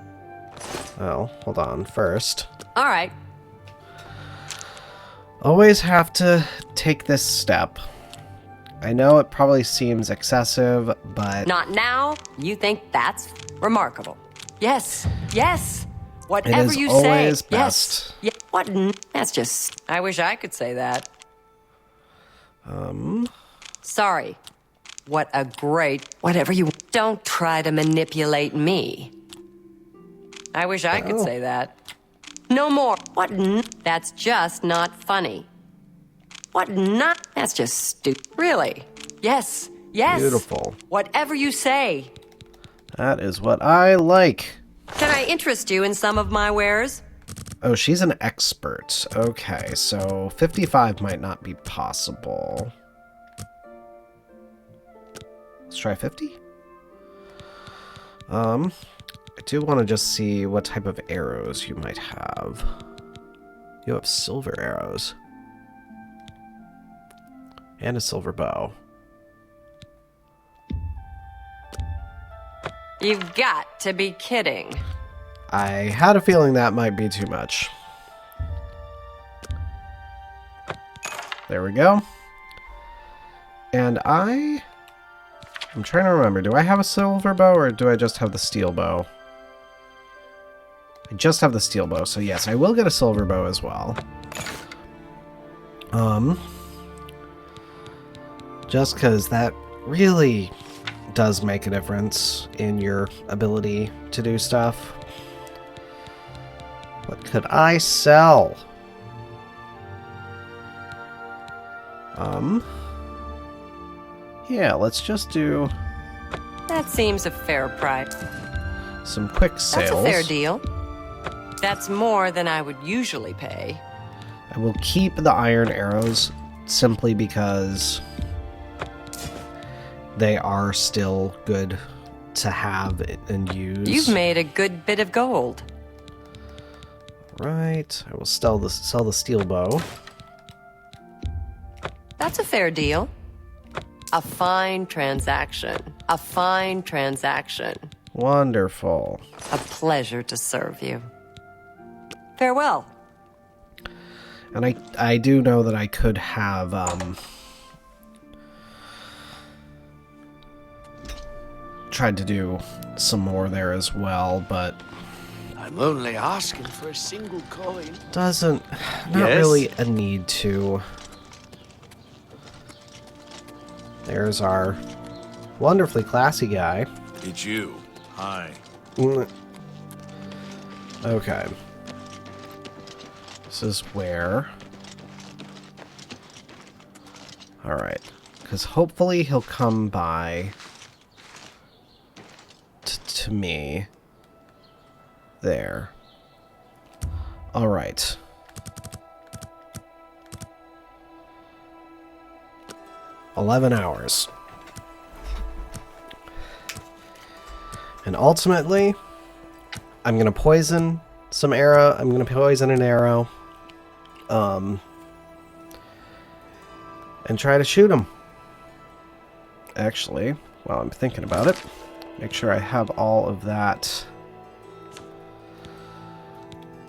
Well, hold on. First, All right. always have to take this step. I know it probably seems excessive, but... Not now. You think that's remarkable. Yes. Yes. It Whatever is you always say. best. Yes. Yeah. What? That's just... I wish I could say that. Sorry. What a great... Whatever you... Don't try to manipulate me. I wish I could say that. No more. What? That's just not funny. What? Not? That's just stupid. Really? Yes. Yes. Beautiful. Whatever you say. That is what I like. Can I interest you in some of my wares? Oh, she's an expert. Okay, so 55 might not be possible. Let's try 50. I do want to just see what type of arrows you might have. You have silver arrows. And a silver bow. You've got to be kidding. I had a feeling that might be too much. There we go. And I'm trying to remember, do I have a silver bow or do I just have the steel bow? I just have the steel bow, so yes, I will get a silver bow as well. Just because that really does make a difference in your ability to do stuff. What could I sell? Yeah, let's just do That seems a fair price. some quick sales. That's a fair deal. That's more than I would usually pay. I will keep the iron arrows simply because they are still good to have and use. You've made a good bit of gold. Right. I will sell the steel bow. That's a fair deal. A fine transaction. A fine transaction. Wonderful. A pleasure to serve you. Farewell. And I do know that I could have tried to do some more there as well, but I'm only asking for a single coin. not Yes? really a need to. There's our wonderfully classy guy. It's you. Hi. Okay. This is where... Alright. Because hopefully he'll come by to me. There. Alright. $11. And ultimately, I'm gonna poison some arrow. I'm gonna poison an arrow. And try to shoot him. Actually, while I'm thinking about it, make sure I have all of that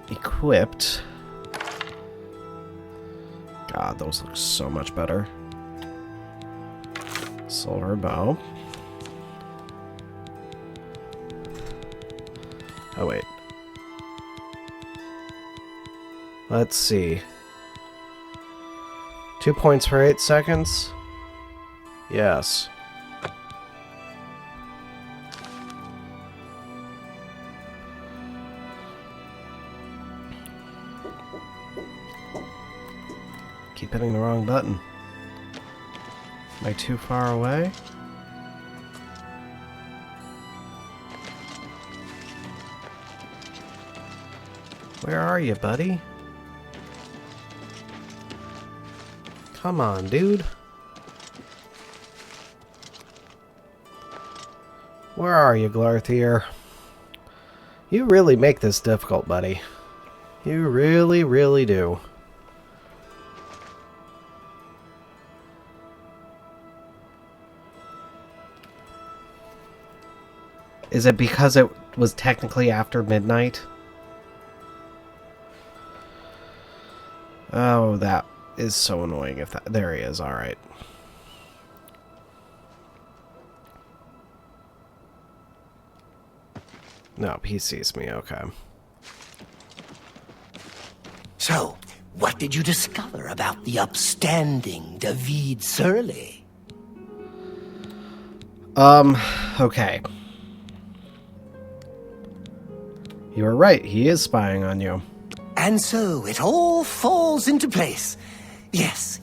equipped. God, those look so much better. Silver bow. Oh, wait. Let's see. 2 points for 8 seconds? Yes. Keep keep hitting the wrong button. Am I too far away? Where are you, buddy? Come on, dude. Where are you, Glarthir? You really make this difficult, buddy. You really, really do. Is it because it was technically after midnight? Oh, that is so annoying. If that, there he is. All right. Nope, he sees me. Okay. So, what did you discover about the upstanding David Surly? Okay. You were right. He is spying on you. And so it all falls into place. Yes,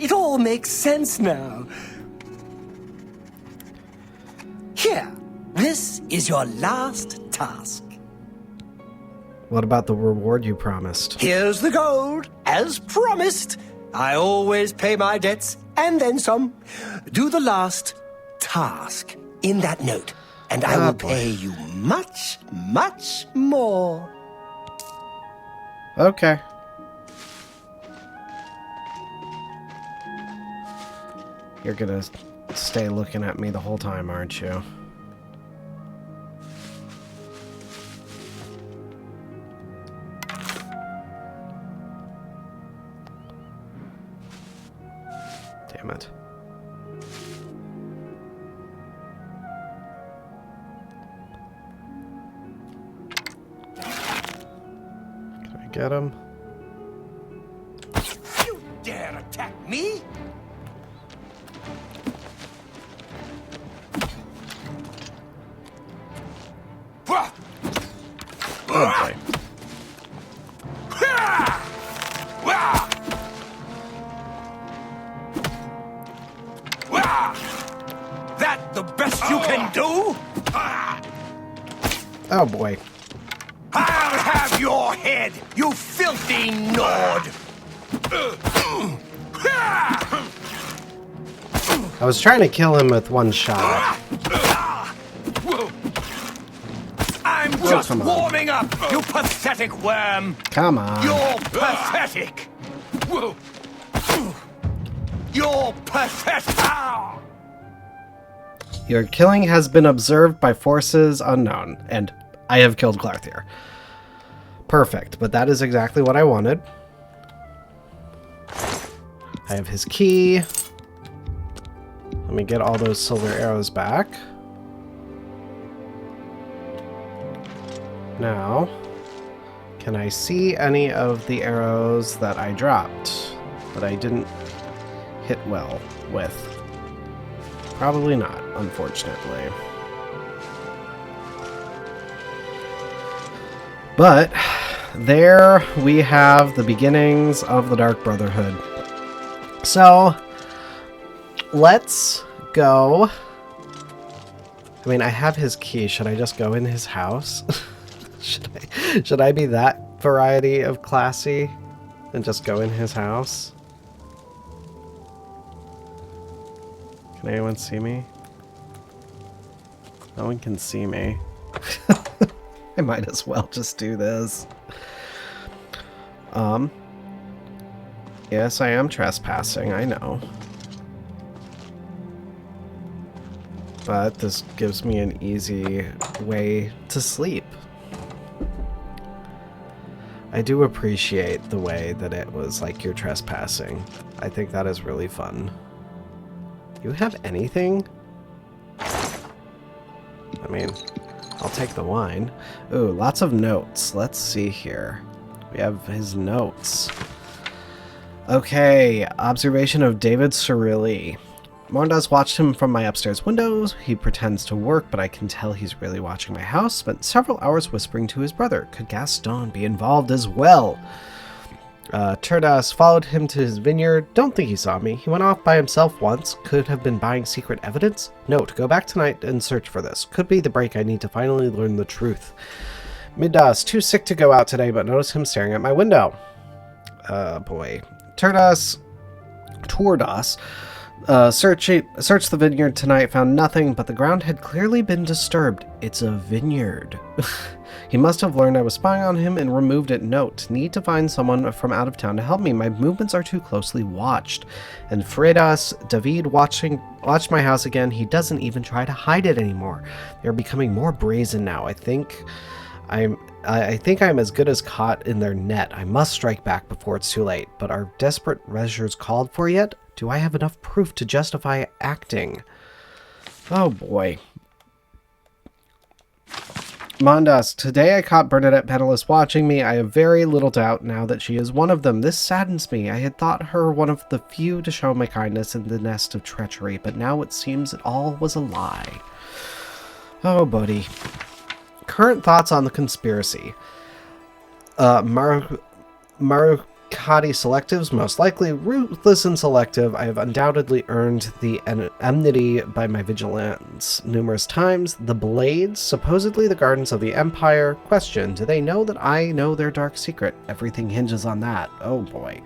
it all makes sense now. Here, this is your last task. What about the reward you promised? Here's the gold, as promised. I always pay my debts, and then some. Do the last task in that note, and I will pay you much, much more. Okay. You're gonna stay looking at me the whole time, aren't you? Damn it. Can I get him? You dare attack me? Oh boy. That the best you can do? Oh boy. I'll have your head, you filthy Nord! I was trying to kill him with one shot. I'm just warming up, you pathetic worm! Come on. You're pathetic! You're pathetic! Your killing has been observed by forces unknown, and I have killed Glarthir. Perfect, but that is exactly what I wanted. I have his key. Let me get all those silver arrows back. Now, can I see any of the arrows that I dropped that I didn't hit well with? Probably not, unfortunately. But there we have the beginnings of the Dark Brotherhood. So, let's go. I mean, I have his key. Should I just go in his house? Should I be that variety of classy and just go in his house? Can anyone see me? No one can see me. I might as well just do this. Yes, I am trespassing, I know. But this gives me an easy way to sleep. I do appreciate the way that it was like you're trespassing. I think that is really fun. You have anything? I mean, I'll take the wine. Ooh, lots of notes. Let's see here. We have his notes. Okay, observation of David Surly. Morndas watched him from my upstairs windows. He pretends to work, but I can tell he's really watching my house. Spent several hours whispering to his brother. Could Gaston be involved as well? Turdas followed him to his vineyard. Don't think he saw me. He went off by himself once. Could have been buying secret evidence. Note, go back tonight and search for this. Could be the break I need to finally learn the truth. Midas, too sick to go out today, but notice him staring at my window. Boy. Turdas searched the vineyard tonight, found nothing, but the ground had clearly been disturbed. It's a vineyard. He must have learned I was spying on him and removed it. Note, need to find someone from out of town to help me. My movements are too closely watched. And Fredas, David watched my house again. He doesn't even try to hide it anymore. They're becoming more brazen now. I think I'm as good as caught in their net. I must strike back before it's too late. But are desperate measures called for yet? Do I have enough proof to justify acting? Oh boy. Mondas, today I caught Bernadette Penniless watching me. I have very little doubt now that she is one of them. This saddens me. I had thought her one of the few to show my kindness in the nest of treachery, but now it seems it all was a lie. Oh, buddy. Current thoughts on the conspiracy. Marukati selectives, most likely ruthless and selective. I have undoubtedly earned the enmity by my vigilance numerous times. The Blades, supposedly the gardens of the Empire. Question, do they know that I know their dark secret? Everything hinges on that. Oh boy.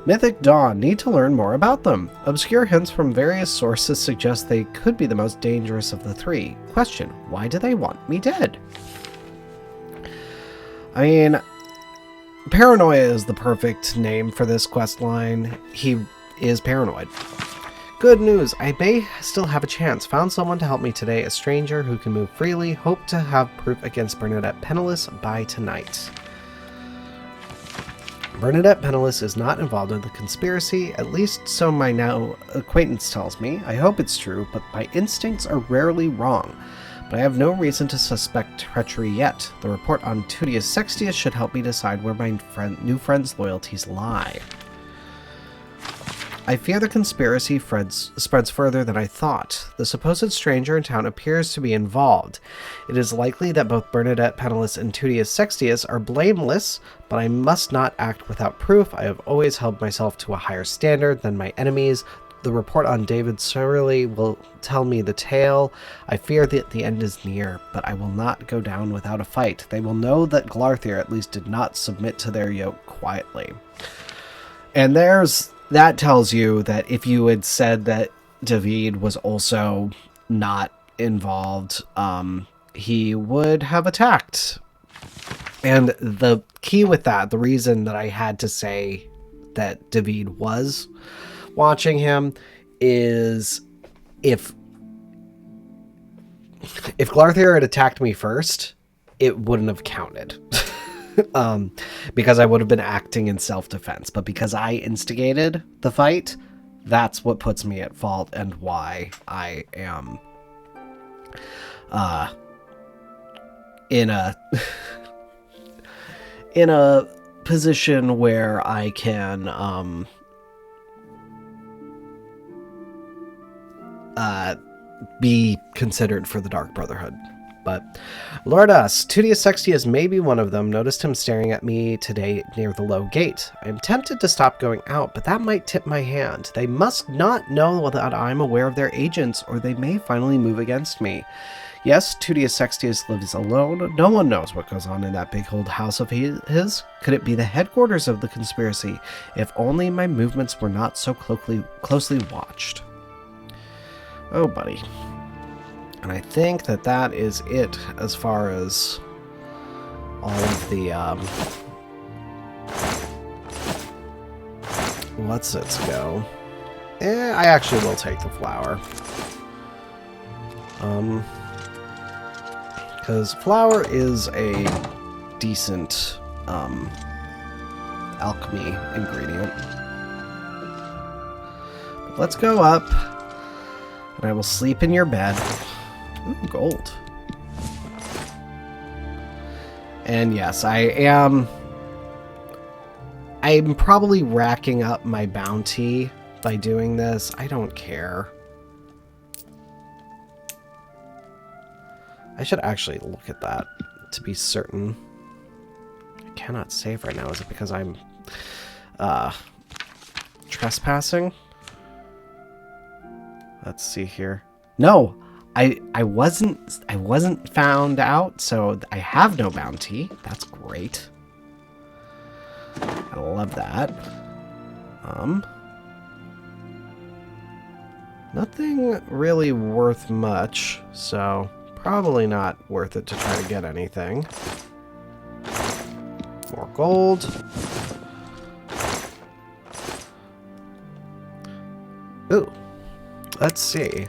Mythic Dawn, need to learn more about them. Obscure hints from various sources suggest they could be the most dangerous of the three. Question, why do they want me dead? I mean, Paranoia is the perfect name for this quest line. He is paranoid. Good news, I may still have a chance. Found someone to help me today, a stranger who can move freely. Hope to have proof against Bernadette Penniless by tonight. Bernadette Penniless is not involved in the conspiracy, at least so my now acquaintance tells me. I hope it's true, but my instincts are rarely wrong. But I have no reason to suspect treachery yet. The report on Tudius Sextius should help me decide where my new friend's loyalties lie. I fear the conspiracy spreads further than I thought. The supposed stranger in town appears to be involved. It is likely that both Bernadette Penniless and Tudius Sextius are blameless, but I must not act without proof. I have always held myself to a higher standard than my enemies. The report on David Surley will tell me the tale. I fear that the end is near, but I will not go down without a fight. They will know that Glarthir at least did not submit to their yoke quietly. And that tells you that if you had said that David was also not involved, he would have attacked. And the key with that, the reason that I had to say that David was watching him, is if Glarthir had attacked me first, it wouldn't have counted. Because I would have been acting in self-defense. But because I instigated the fight, that's what puts me at fault and why I am in a position where I can be considered for the Dark Brotherhood. But Lordas, Tudius Sextius may be one of them. Noticed him staring at me today near the low gate. I am tempted to stop going out, but that might tip my hand. They must not know that I'm aware of their agents, or they may finally move against me. Yes, Tudius Sextius lives alone. No one knows what goes on in that big old house of his. Could it be the headquarters of the conspiracy? If only my movements were not so closely watched. Oh, buddy. And I think that is it as far as all of the, let's go. I actually will take the flower. Because flour is a decent, alchemy ingredient. But let's go up, and I will sleep in your bed. Ooh, gold. And yes, I'm probably racking up my bounty by doing this. I don't care. I should actually look at that to be certain. I cannot save right now. Is it because I'm trespassing. Let's see here. No, I wasn't found out, so I have no bounty. That's great. I love that. Nothing really worth much, so probably not worth it to try to get anything. More gold. Ooh, let's see.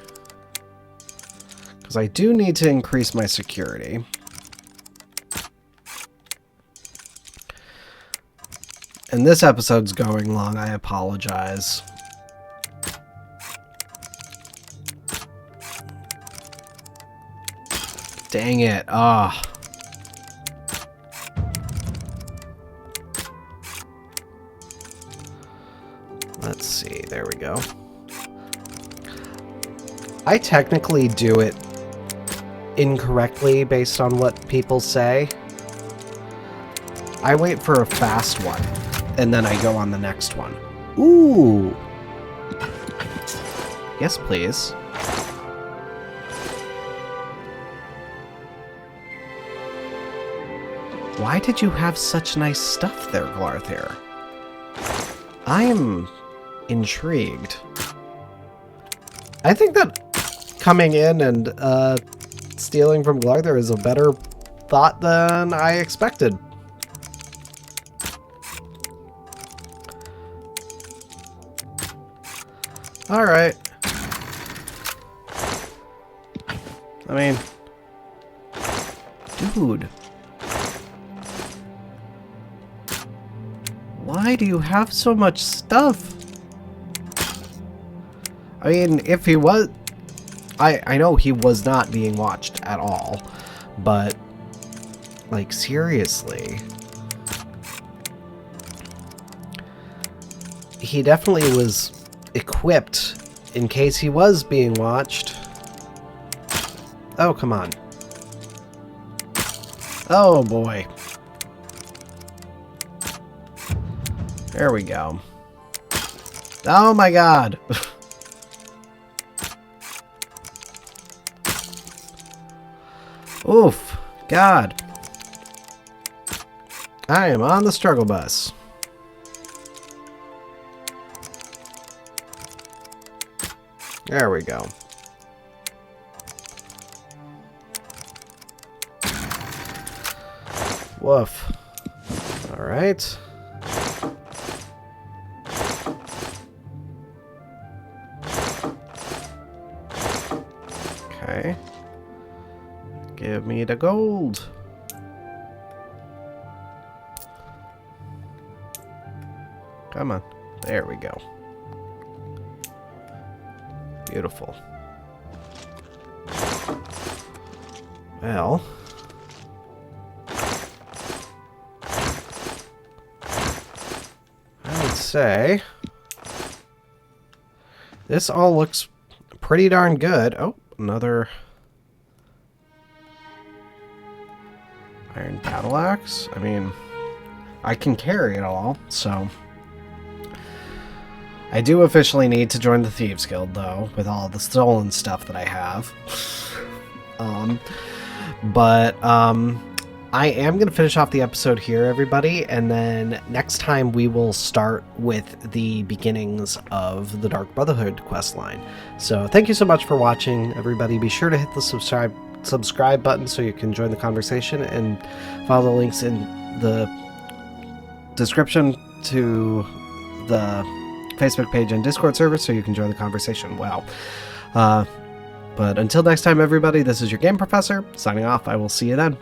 Because I do need to increase my security. And this episode's going long, I apologize. Dang it. Ah. Let's see. There we go. I technically do it incorrectly based on what people say. I wait for a fast one, and then I go on the next one. Ooh. Yes, please. Why did you have such nice stuff there, Glarthir? I am intrigued. I think that coming in and stealing from Glarthir is a better thought than I expected. Alright. I mean... Dude. Why do you have so much stuff? I mean, if he was... I know he was not being watched at all, but... Like, seriously. He definitely was equipped in case he was being watched. Oh, come on. Oh, boy. There we go. Oh my god! Oof. God. I am on the struggle bus. There we go. Woof. Alright. Okay. Give me the gold. Come on. There we go. Beautiful. Well. I would say this all looks pretty darn good. Oh, another iron battle axe. I mean, I can carry it all, so... I do officially need to join the Thieves Guild, though, with all the stolen stuff that I have. I am going to finish off the episode here, everybody, and then next time we will start with the beginnings of the Dark Brotherhood questline. So thank you so much for watching, everybody. Be sure to hit the subscribe button so you can join the conversation, and follow the links in the description to the Facebook page and Discord server so you can join the conversation. Wow. But until next time, everybody, this is your Game Professor, signing off. I will see you then.